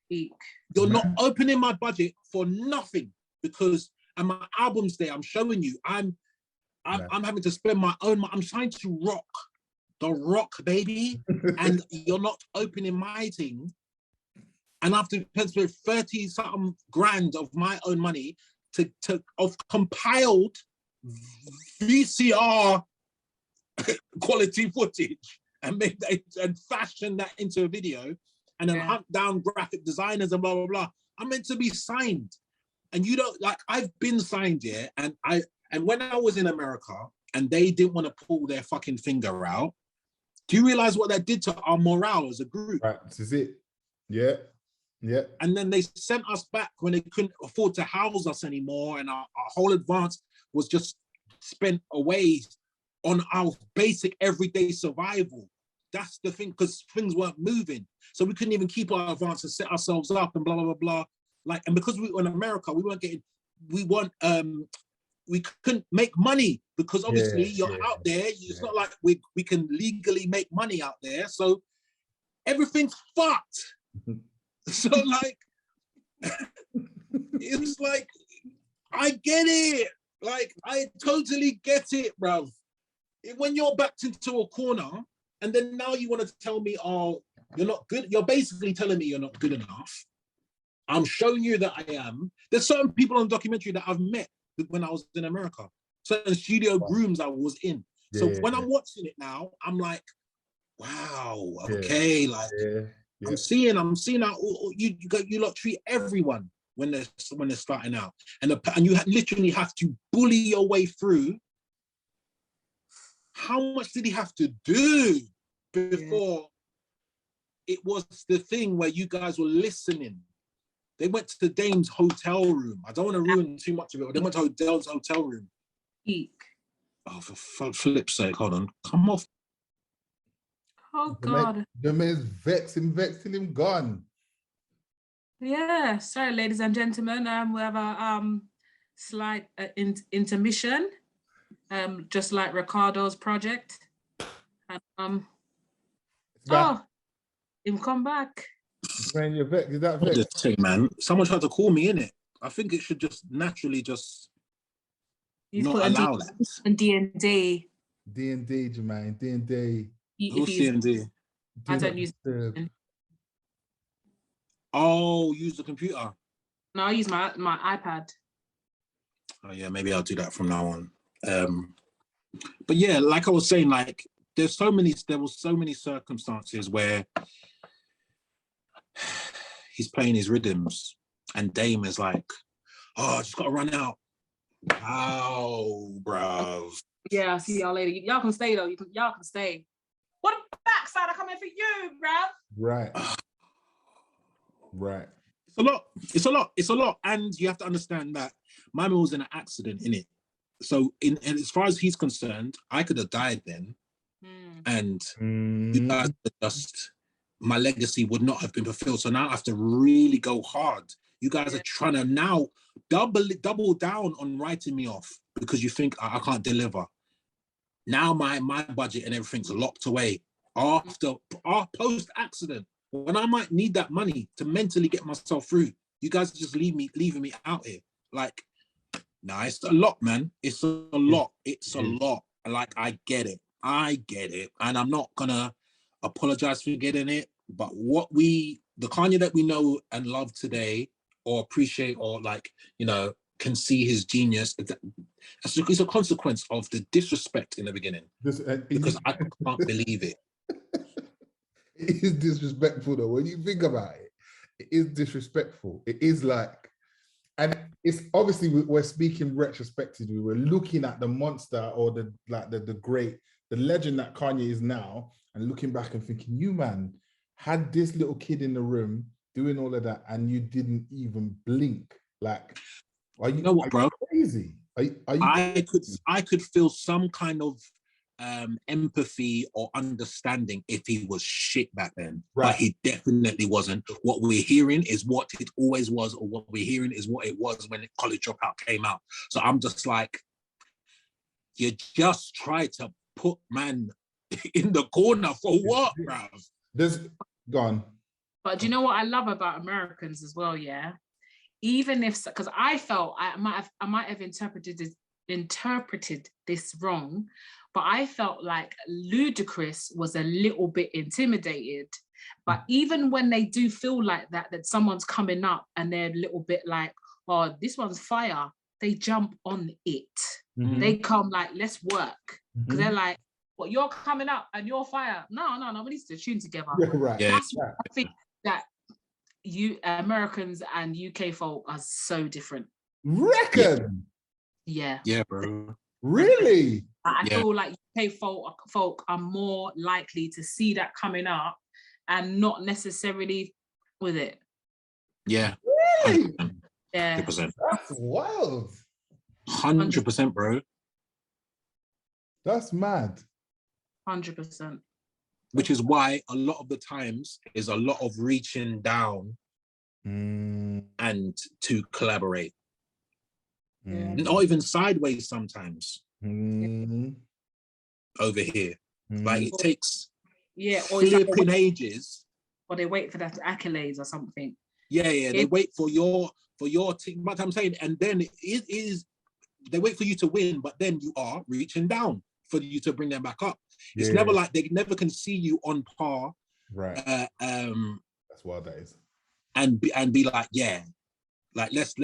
Peak. You're not opening my budget for nothing, because and my albums there, I'm showing you, I'm having to spend my own, I'm trying to rock the rock, baby, and you're not opening my thing. And I have to spend 30 something grand of my own money of compiled VCR quality footage and make that and fashion that into a video, and then hunt down graphic designers and blah blah blah. I'm meant to be signed, and you don't, like, I've been signed, yeah, and when I was in America and they didn't want to pull their fucking finger out, do you realize what that did to our morale as a group? Right, this is it. Yeah. Yeah. And then they sent us back when they couldn't afford to house us anymore, and our whole advance was just spent away on our basic everyday survival. That's the thing, because things weren't moving. So we couldn't even keep our advance and set ourselves up and blah, blah, blah, blah. Like, and because we were in America, we couldn't make money, because obviously you're out there. It's not like we can legally make money out there. So everything's fucked. So like, it's like, I get it. Like, I totally get it, bruv. When you're backed into a corner, and then now you want to tell me, oh, you're not good. You're basically telling me you're not good enough. I'm showing you that I am. There's certain people on the documentary that I've met when I was in America, certain studio rooms I was in. So when I'm watching it now, I'm like, wow, okay, like I'm seeing how you lot treat everyone when they're starting out, and you literally have to bully your way through. How much did he have to do before it was the thing where you guys were listening? They went to Dame's hotel room. I don't want to ruin too much of it, but they went to Adele's hotel room. Eek. Oh, for flip's sake, hold on. Come off. Oh, God. The man's vexing him, gone. Yeah, sorry, ladies and gentlemen. We have a slight intermission, just like Ricardo's project. And, him come back. Man, you're vexed. Is that vexed? Just say, man, someone tried to call me in it. I think it should just naturally just not allow that. And D&D. D&D, Jermaine. D&D. Who's D&D? I don't use it. Oh, use the computer. No, I use my iPad. Oh yeah, maybe I'll do that from now on. But yeah, like I was saying, like there was so many circumstances where he's playing his rhythms and Dame is like, oh, I just got to run out. Wow, bruv. Yeah, I'll see y'all later. Y'all can stay though. Y'all can stay. What the backside are coming for you, bruv? Right. Right. It's a lot. And you have to understand that my man was in an accident, innit? So and as far as he's concerned, I could have died then. And you guys just, my legacy would not have been fulfilled. So now I have to really go hard. You guys are trying to now double down on writing me off because you think I can't deliver. Now my budget and everything's locked away after our post-accident, when I might need that money to mentally get myself through. You guys are just leaving me out here. Like, nah, it's a lot, man. It's a lot. It's a lot. Like, I get it. And I'm not gonna apologize for getting it. But the Kanye that we know and love today, or appreciate, or like, you know, can see his genius, it's a consequence of the disrespect in the beginning. Because I can't believe it. It is disrespectful though. When you think about it, it is disrespectful. It is like, and it's obviously we're speaking retrospectively. We're looking at the monster or the great, the legend that Kanye is now, and looking back and thinking, you man had this little kid in the room doing all of that, and you didn't even blink. Like, you know what, bro? Crazy? Are you I could feel some kind of empathy or understanding if he was shit back then, but he definitely wasn't. What we're hearing is what it always was, or what we're hearing is what it was when College Dropout came out. So I'm just like, you just try to put man in the corner for what, bruv? Go on. But do you know what I love about Americans as well? Yeah, even if, because I felt I might have interpreted this wrong, but I felt like Ludacris was a little bit intimidated. But even when they do feel like that someone's coming up and they're a little bit like, oh, this one's fire, they jump on it. They come like, let's work. Because they're like, well, you're coming up and you're fire. No, we need to tune together. Right. That's what I think, that you Americans and UK folk are so different. Reckon? Yeah. Yeah, bro. Really? I feel like UK folk are more likely to see that coming up and not necessarily with it. Yeah. Really? 100%. Yeah. 100%. That's wild. 100%, bro. That's mad. 100%. Which is why a lot of the times is a lot of reaching down and to collaborate. Not even sideways sometimes. Over here. Like it takes flipping ages. Or they wait for that accolades or something. Yeah. They wait for your team. But I'm saying, and then it is, they wait for you to win, but then you are reaching down for you to bring them back up. It's never like they never can see you on par. Right. That's wild, that is. And be like, yeah, like let's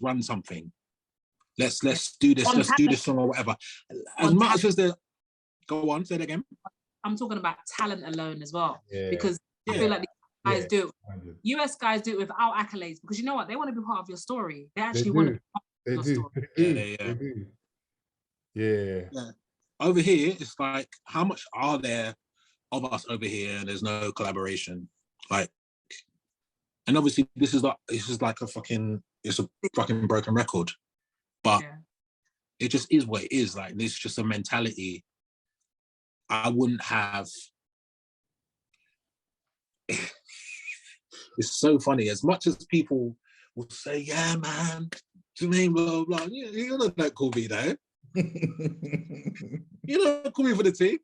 run something. Let's do this. Let's do this song or whatever. As much as the go on, say it again. I'm talking about talent alone as well, because I feel like these guys do it. US guys do it without accolades, because you know what? They want to be part of your story. They actually want to be part of your story. They do. Yeah. Over here, it's like, how much are there of us over here, and there's no collaboration? Like, and obviously this is like a fucking broken record, but it just is what it is. Like, it's just a mentality. I wouldn't have. It's so funny. As much as people will say, "Yeah, man, Jermaine, blah blah," you know that cool me though. You know, call me for the team.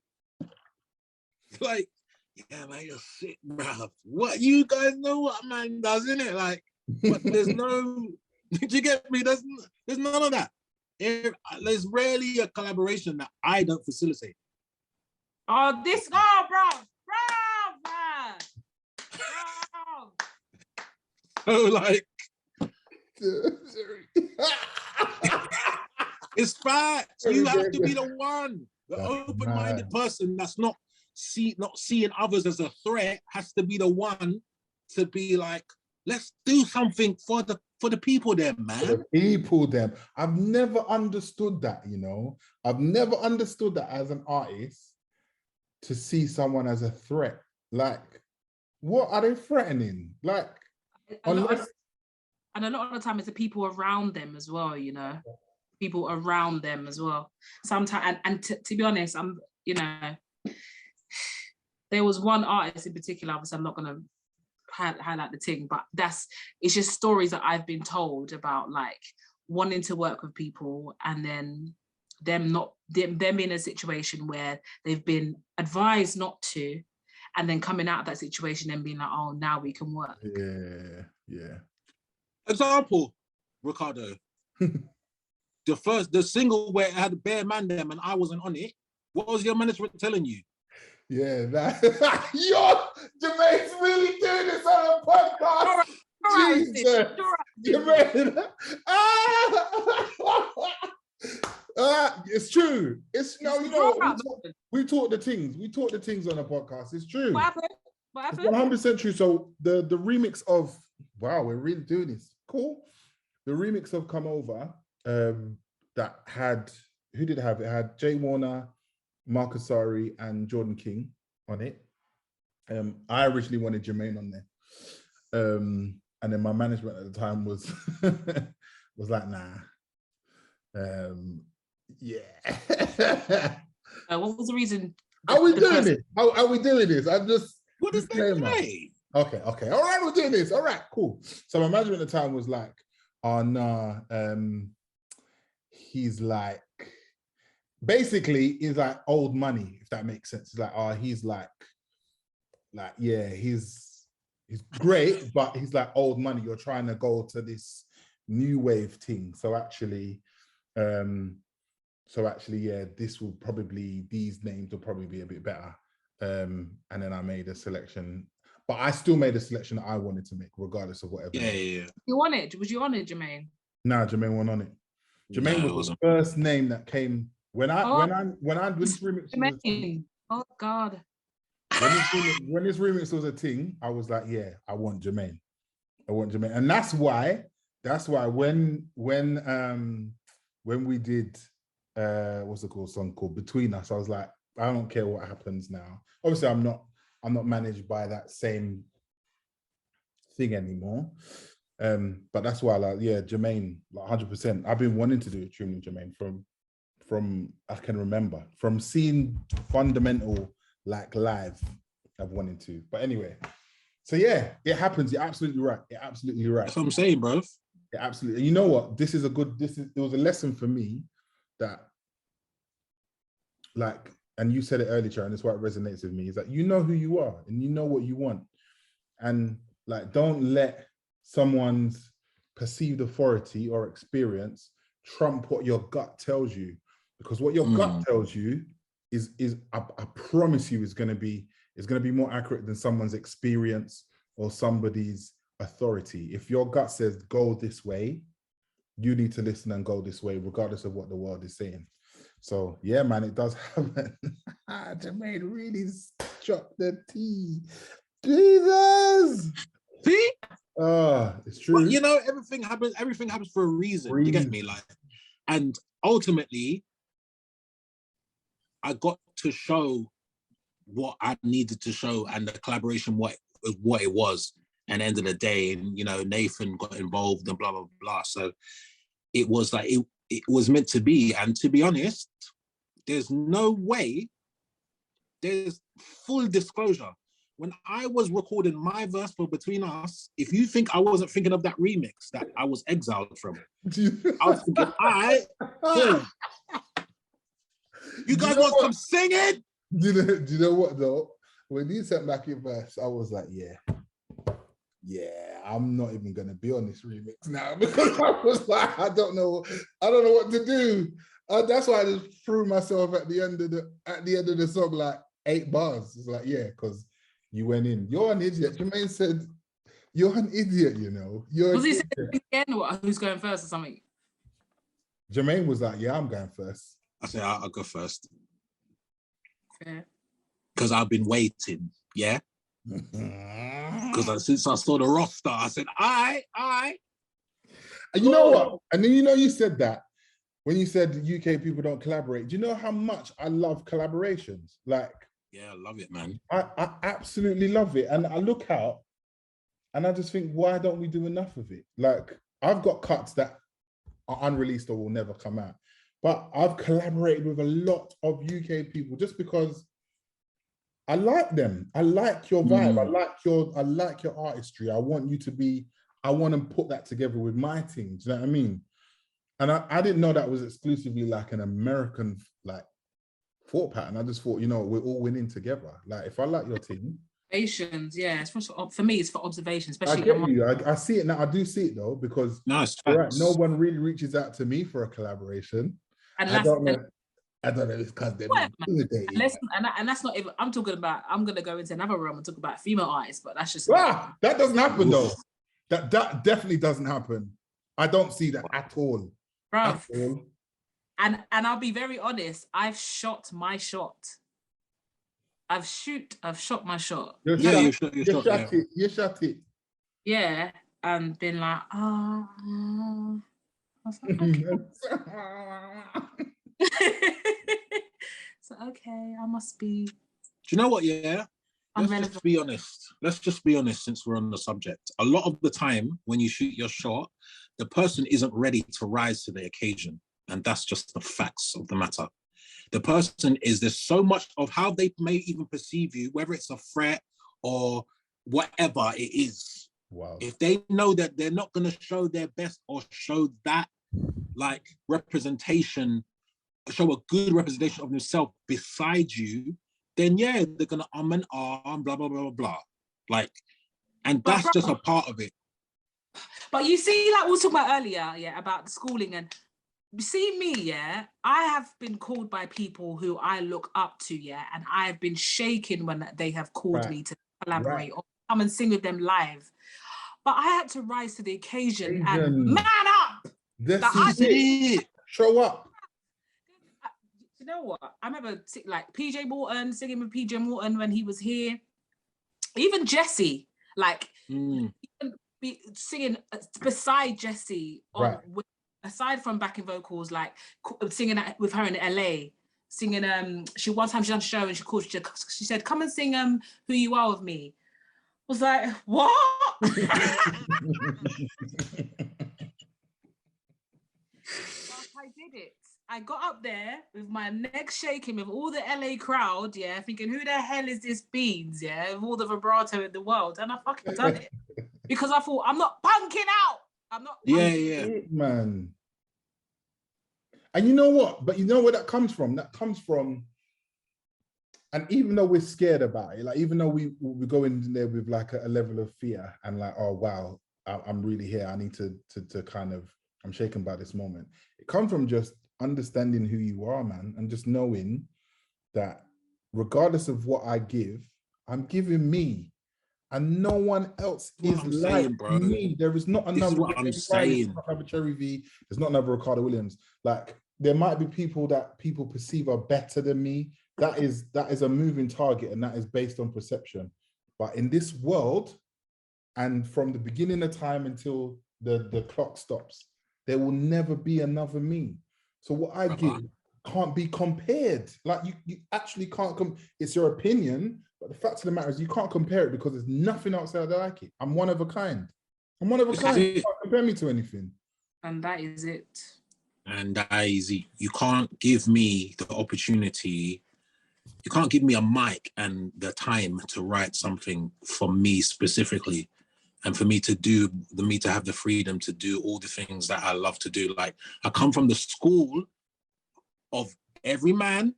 Like, yeah, man, you're sick, bruv. What, you guys know what man does, innit? Like, but there's no. Did you get me? There's none of that. There's rarely a collaboration that I don't facilitate. Oh, bro. So like, it's facts. You have to be the one. The That's open-minded mad. person that's not seeing others as a threat has to be the one to be like, let's do something for the people there, For man. the people, them. I've never understood that, you know. I've never understood that as an artist, to see someone as a threat. Like, what are they threatening? Like, A lot unless of, and a lot of the time it's the people around them as well, you know. People around them as well. Sometimes, and to be honest, you know, there was one artist in particular, obviously I'm not gonna highlight the thing, but it's just stories that I've been told about, like wanting to work with people and then them in a situation where they've been advised not to, and then coming out of that situation and being like, oh, now we can work. Yeah. Example, Ricardo. the single where it had Bare Man them and I wasn't on it. What was your management telling you? Yeah, that Jermaine's really doing this on a podcast. Jesus, Jermaine. It's true. It's no, you know, we taught the things. We taught the things on the podcast. It's true. What happened? It's 100% true. So the remix of wow, we're really doing this. Cool. The remix of Come Over, that had, who did it have? It had Jay Warner, Marcus Sari, and Jordan King on it. I originally wanted Jermaine on there. And then my management at the time was was like, nah. Yeah. What was the reason? Are we doing this? Are we doing this? I'm just, what does that say? Okay. All right, we're doing this. All right, cool. So my management at the time was like, oh no, he's like, basically he's like old money, if that makes sense. It's like, oh, he's like, yeah, he's great, but he's like old money. You're trying to go to this new wave thing. So actually, yeah, this will probably, these names will probably be a bit better. And then I made a selection, but I still made a selection that I wanted to make, regardless of whatever. Yeah. You want it? Was you on it, Jermaine? No, Jermaine wasn't on it. Jermaine was the first name that came when this remix. Jermaine. Oh God. When this remix was a thing, I was like, yeah, I want Jermaine. And that's why when we did what's it called, song called Between Us, I was like, I don't care what happens now. Obviously, I'm not managed by that same thing anymore. But that's why, like, yeah, Jermaine, like 100%. I've been wanting to do a tune with Jermaine from I can remember, from seeing Fundamental like live. I've wanted to, but anyway. So yeah, it happens. You're absolutely right. That's what I'm saying, bro. Yeah, absolutely. You know what? It was a lesson for me that, like, and you said it earlier, and that's why it resonates with me, is that you know who you are and you know what you want. And like, don't let someone's perceived authority or experience trump what your gut tells you. Because what your gut tells you is I promise you is going to be more accurate than someone's experience or somebody's authority. If your gut says go this way, you need to listen and go this way, regardless of what the world is saying. So yeah, man, it does happen. Jermaine really struck the tea. Jesus. See? It's true. But, you know, everything happens for a reason. You get me? Like, and ultimately, I got to show what I needed to show, and the collaboration what it was. And end of the day, and you know, Nathan got involved and blah blah blah. So it was like it was meant to be. And to be honest, there's no way. There's full disclosure. When I was recording my verse for Between Us, if you think I wasn't thinking of that remix that I was exiled from, I was thinking, cool. You guys want some singing? Do you know what though? When you sent back your verse, I was like, yeah, I'm not even gonna be on this remix now, because I was like, I don't know what to do. That's why I just threw myself at the end of the song, like 8 bars. It's like, yeah, because you went in. You're an idiot. Jermaine said, you're an idiot, you know. Was he saying again, what, who's going first or something? Jermaine was like, yeah, I'm going first. I said, I'll go first. Fair. Because I've been waiting, yeah? Because since I saw the roster, I said, I. And you know what? And then you said that when you said UK people don't collaborate. Do you know how much I love collaborations? Like, yeah, I love it, man. I absolutely love it. And I look out and I just think, why don't we do enough of it? Like, I've got cuts that are unreleased or will never come out. But I've collaborated with a lot of UK people just because I like them. I like your vibe. I like your artistry. I want to put that together with my team. Do you know what I mean? And I didn't know that was exclusively like an American like thought pattern. I just thought, we're all winning together. Like, if I like your team. Observations, yeah. It's for me, it's for observation, especially. I get you. I see it now. I do see it though, because right, no one really reaches out to me for a collaboration. And I don't know if it's because they're and that's not even. I'm gonna go into another room and talk about female artists, but that's just that doesn't happen though. That definitely doesn't happen. I don't see that at all. Bro. At all. And I'll be very honest. I've shot my shot. I've shot my shot. You shot it. Yeah, and been like, I was like, okay. So okay, I must be. Do you know what? Yeah, let's just be honest. Let's just be honest, since we're on the subject. A lot of the time, when you shoot your shot, the person isn't ready to rise to the occasion, and that's just the facts of the matter. The person there's so much of how they may even perceive you, whether it's a threat or whatever it is. Wow. If they know that they're not going to show their best or show that like representation, show a good representation of themselves beside you, then yeah, they're going to and blah, blah, blah, blah. Like, and that's just a part of it. But you see, like we were talking about earlier, yeah, about the schooling, and you see me, yeah, I have been called by people who I look up to, yeah, and I have been shaken when they have called me to collaborate or come and sing with them live. But I had to rise to the occasion and man up. This is it. Show up. You know what? I remember like PJ Morton, singing with PJ Morton when he was here. Even Jesse, like singing beside Jesse aside from backing vocals, like singing with her in LA, singing, she one time she done a show and she said, come and sing Who You Are with me. I was like, what? I did it. I got up there with my neck shaking with all the LA crowd, yeah, thinking, who the hell is this Beans, yeah, with all the vibrato in the world, and I fucking done it. Because I thought, I'm not punking out. I'm not. Yeah. Man. And you know what? But you know where that comes from? That comes from, and even though we're scared about it, like even though we go in there with like a level of fear and like, oh wow, I'm really here. I need to kind of, I'm shaken by this moment. It comes from just understanding who you are, man, and just knowing that regardless of what I give, I'm giving me. And no one else is like me. There is not another. There's not another Cherry V. There's not another Ricardo Williams. Like there might be people that people perceive are better than me. That is a moving target, and that is based on perception. But in this world, and from the beginning of time until the clock stops, there will never be another me. So what I give can't be compared. Like you actually can't it's your opinion. But the fact of the matter is you can't compare it because there's nothing outside like it. I'm one of a kind. You can't compare me to anything. And that is it. And that is it. You can't give me the opportunity. You can't give me a mic and the time to write something for me specifically. And for me to have the freedom to do all the things that I love to do. Like I come from the school of every man,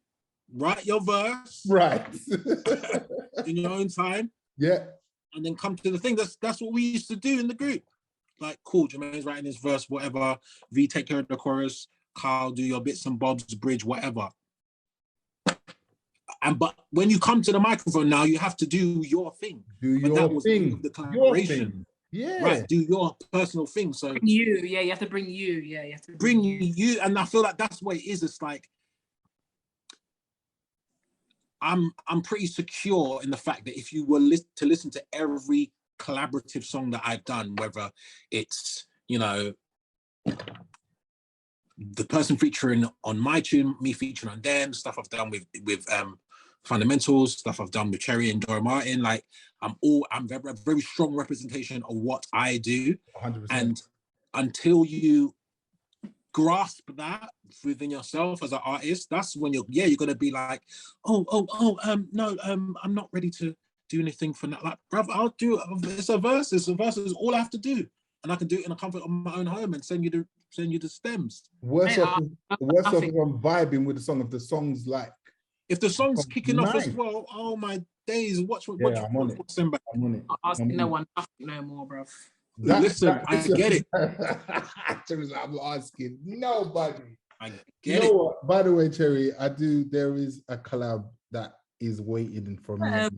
write your verse. Right. In your own time. Yeah. And then come to the thing. That's what we used to do in the group. Like, cool, Jermaine's writing his verse, whatever. V, take care of the chorus. Carl, do your bits and bobs, bridge, whatever. But when you come to the microphone now, you have to do your thing. Do your thing. The collaboration. Yeah. Right, do your personal thing. So you have to bring you. Yeah, you have to bring you. And I feel like that's what it is. It's like, I'm pretty secure in the fact that if you were to listen to every collaborative song that I've done, whether it's, you know, the person featuring on my tune, me featuring on them, stuff I've done with Fundamentals, stuff I've done with Cherry and Dora Martin, like I'm very, very strong representation of what I do. 100%. And until you grasp that within yourself as an artist, that's when you're gonna be like, no, I'm not ready to do anything for that. Like, bruv, I'll do it. It's a verse is all I have to do, and I can do it in the comfort of my own home and send you the stems. Worse off if I'm vibing with the song. If the song's like, if the song's kicking off as well, oh my days, I'm on it. I'm on it. Not asking no one nothing no more, bruv. Listen, I get it. I'm not asking nobody. I get it. What? By the way, Cherry, there is a collab that is waiting for me.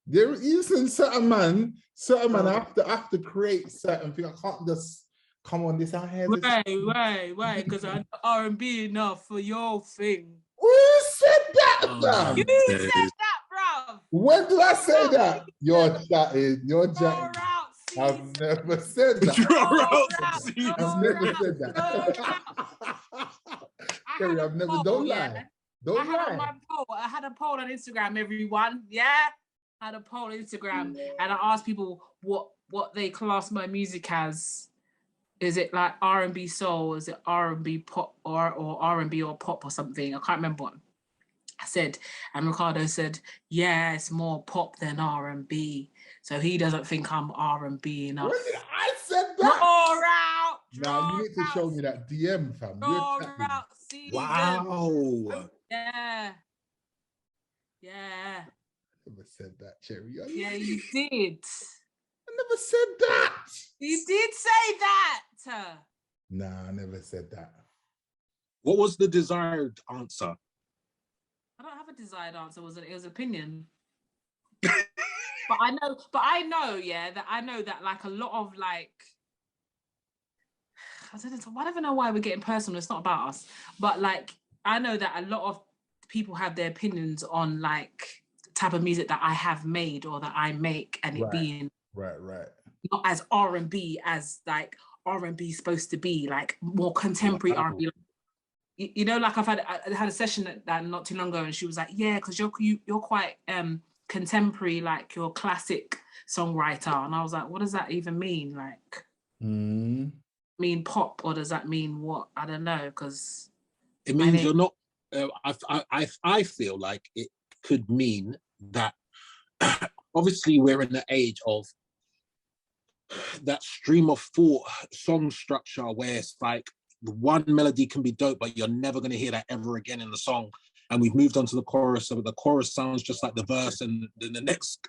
There is certain man I have to create certain things. I can't just come on this out here. Wait, because I'm R&B enough for your thing. Who said that, man? You said that, bruv. When did I say that? You're chatting. I've never said that. I've never said that. Kerry, I've never. Don't lie. Don't lie. I had a poll on Instagram, everyone. Yeah, I had a poll on Instagram, and I asked people what they class my music as. Is it like R&B soul? Is it R&B pop or R&B or pop or something? I can't remember what I said. And Ricardo said, yeah, it's more pop than R&B. So he doesn't think I'm R&B enough. When did I said that? Now you need to show me that DM, fam. Wow. Yeah. I never said that, Cherry. Yeah, you did. I never said that. You did say that. Nah, I never said that. What was the desired answer? I don't have a desired answer. It was opinion. But I know that like a lot of like, I don't even know why we're getting personal. It's not about us, but like I know that a lot of people have their opinions on like the type of music that I have made or that I make, and it being right, not as R&B as like R&B supposed to be, like more contemporary R&B. You know, like I had a session that not too long ago, and she was like, yeah, because you're quite contemporary, like you're a classic songwriter. And I was like, what does that even mean? Like mean pop, or does that mean what? I don't know, because it means you're not I feel like it could mean that obviously we're in the age of that stream of thought song structure where it's like one melody can be dope, but you're never going to hear that ever again in the song. And we've moved on to the chorus, so the chorus sounds just like the verse, and then the next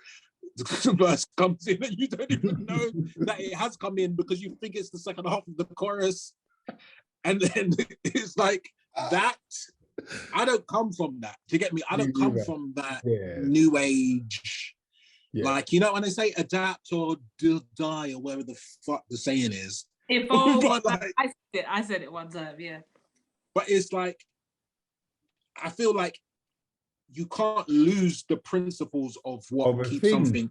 verse comes in and you don't even know that it has come in because you think it's the second half of the chorus. And then it's like that. I don't come from that. Do you get me? I don't come from that new age. Yeah. Like, you know, when they say adapt or die or whatever the fuck the saying is. Like, I said it one time, yeah. But it's like, I feel like you can't lose the principles of what keeps something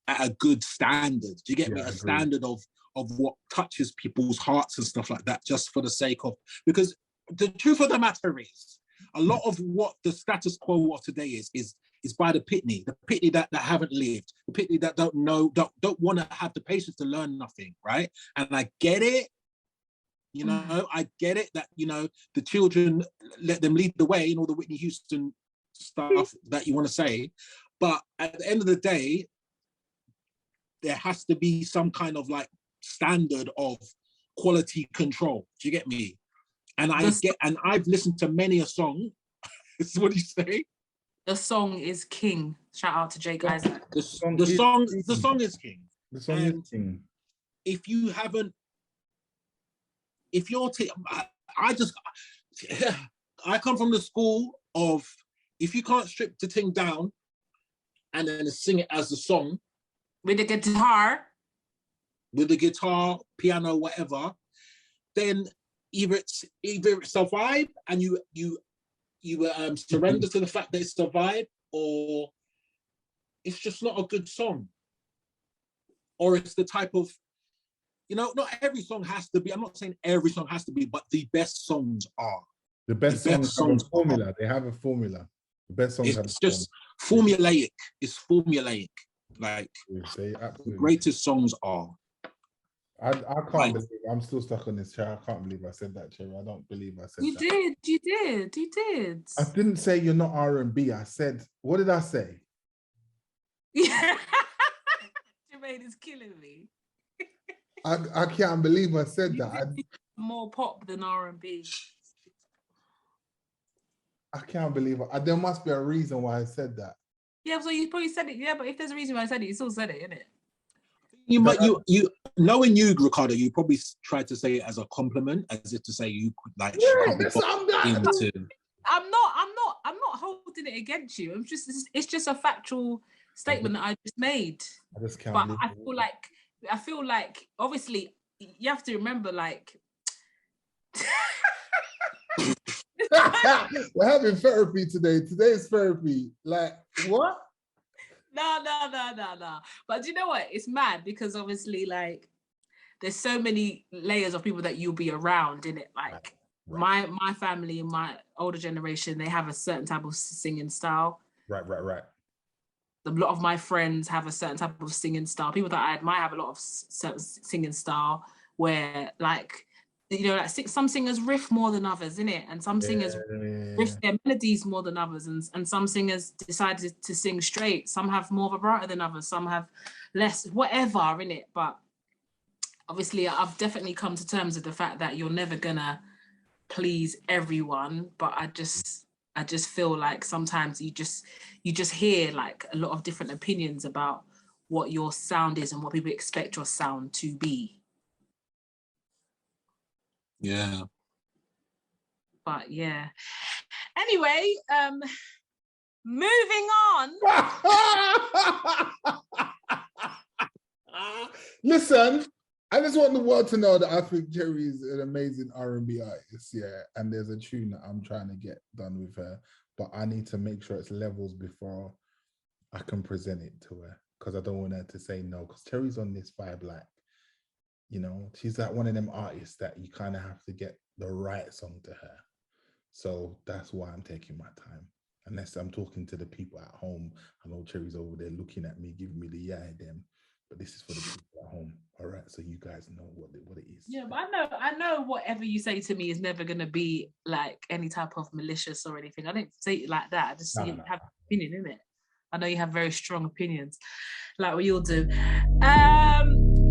at a good standard. Do you get me? A standard of what touches people's hearts and stuff like that, just for the sake of, because the truth of the matter is, a lot of what the status quo of today is by the pitney that haven't lived, the pitney that don't know, don't want to have the patience to learn nothing, right? And I get it, you know, I get it that, you know, the children, let them lead the way and all the Whitney Houston stuff that you want to say. But at the end of the day, there has to be some kind of like standard of quality control. Do you get me? And I've listened to many a song. What do you say? The song is king. Shout out to Jake Isaac. The song is king. The song is king. If you haven't, I come from the school of, if you can't strip the thing down and then sing it as a song with the guitar, piano, whatever, then either it's a vibe and you you surrender to the fact that it's a vibe, or it's just not a good song, or it's the type of, you know, not every song has to be. I'm not saying every song has to be, but the best songs are. The best songs have a formula. They have a formula. The best songs have a formula. It's just formulaic. It's formulaic. Like the greatest songs are. I can't believe I'm still stuck on this chair. I can't believe I said that, Cherry. I don't believe I said that. You did. I didn't say you're not R&B. I said, what did I say? Yeah. Jermaine is killing me. I can't believe I said that. More pop than R&B. I can't believe it. There must be a reason why I said that. Yeah, so you probably said it. Yeah, but if there's a reason why I said it, you still said it, innit? You knowing you, Ricardo, you probably tried to say it as a compliment, as if to say you could like. Yeah, I'm not holding it against you. It's just a factual statement that I just made. I just can't. But I feel like obviously you have to remember, like. We're having therapy today. Today's therapy. Like what? No. But do you know what? It's mad because obviously, like, there's so many layers of people that you'll be around in it. Like right. my family and my older generation, they have a certain type of singing style. Right. A lot of my friends have a certain type of singing style. People that I admire have a lot of certain singing style where, like, you know, like some singers riff more than others, innit? And some singers riff their melodies more than others, and some singers decided to sing straight. Some have more vibrato than others. Some have less, whatever, innit? But obviously, I've definitely come to terms with the fact that you're never gonna please everyone. But I just feel like sometimes you just hear like a lot of different opinions about what your sound is and what people expect your sound to be. Yeah. But yeah. Anyway, moving on. Listen, I just want the world to know that I think Jerry is an amazing R&B artist, yeah. And there's a tune that I'm trying to get done with her, but I need to make sure it's levels before I can present it to her, because I don't want her to say no, because Jerry's on this vibe, like, you know, she's like one of them artists that you kind of have to get the right song to her. So that's why I'm taking my time. Unless I'm talking to the people at home. I know Cherry's over there looking at me, giving me the yeah, them. But this is for the people at home. All right, so you guys know what it is. Yeah, but I know whatever you say to me is never going to be like any type of malicious or anything. I don't say it like that. I just see you have an opinion, innit? I know you have very strong opinions, like we all do.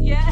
Yeah.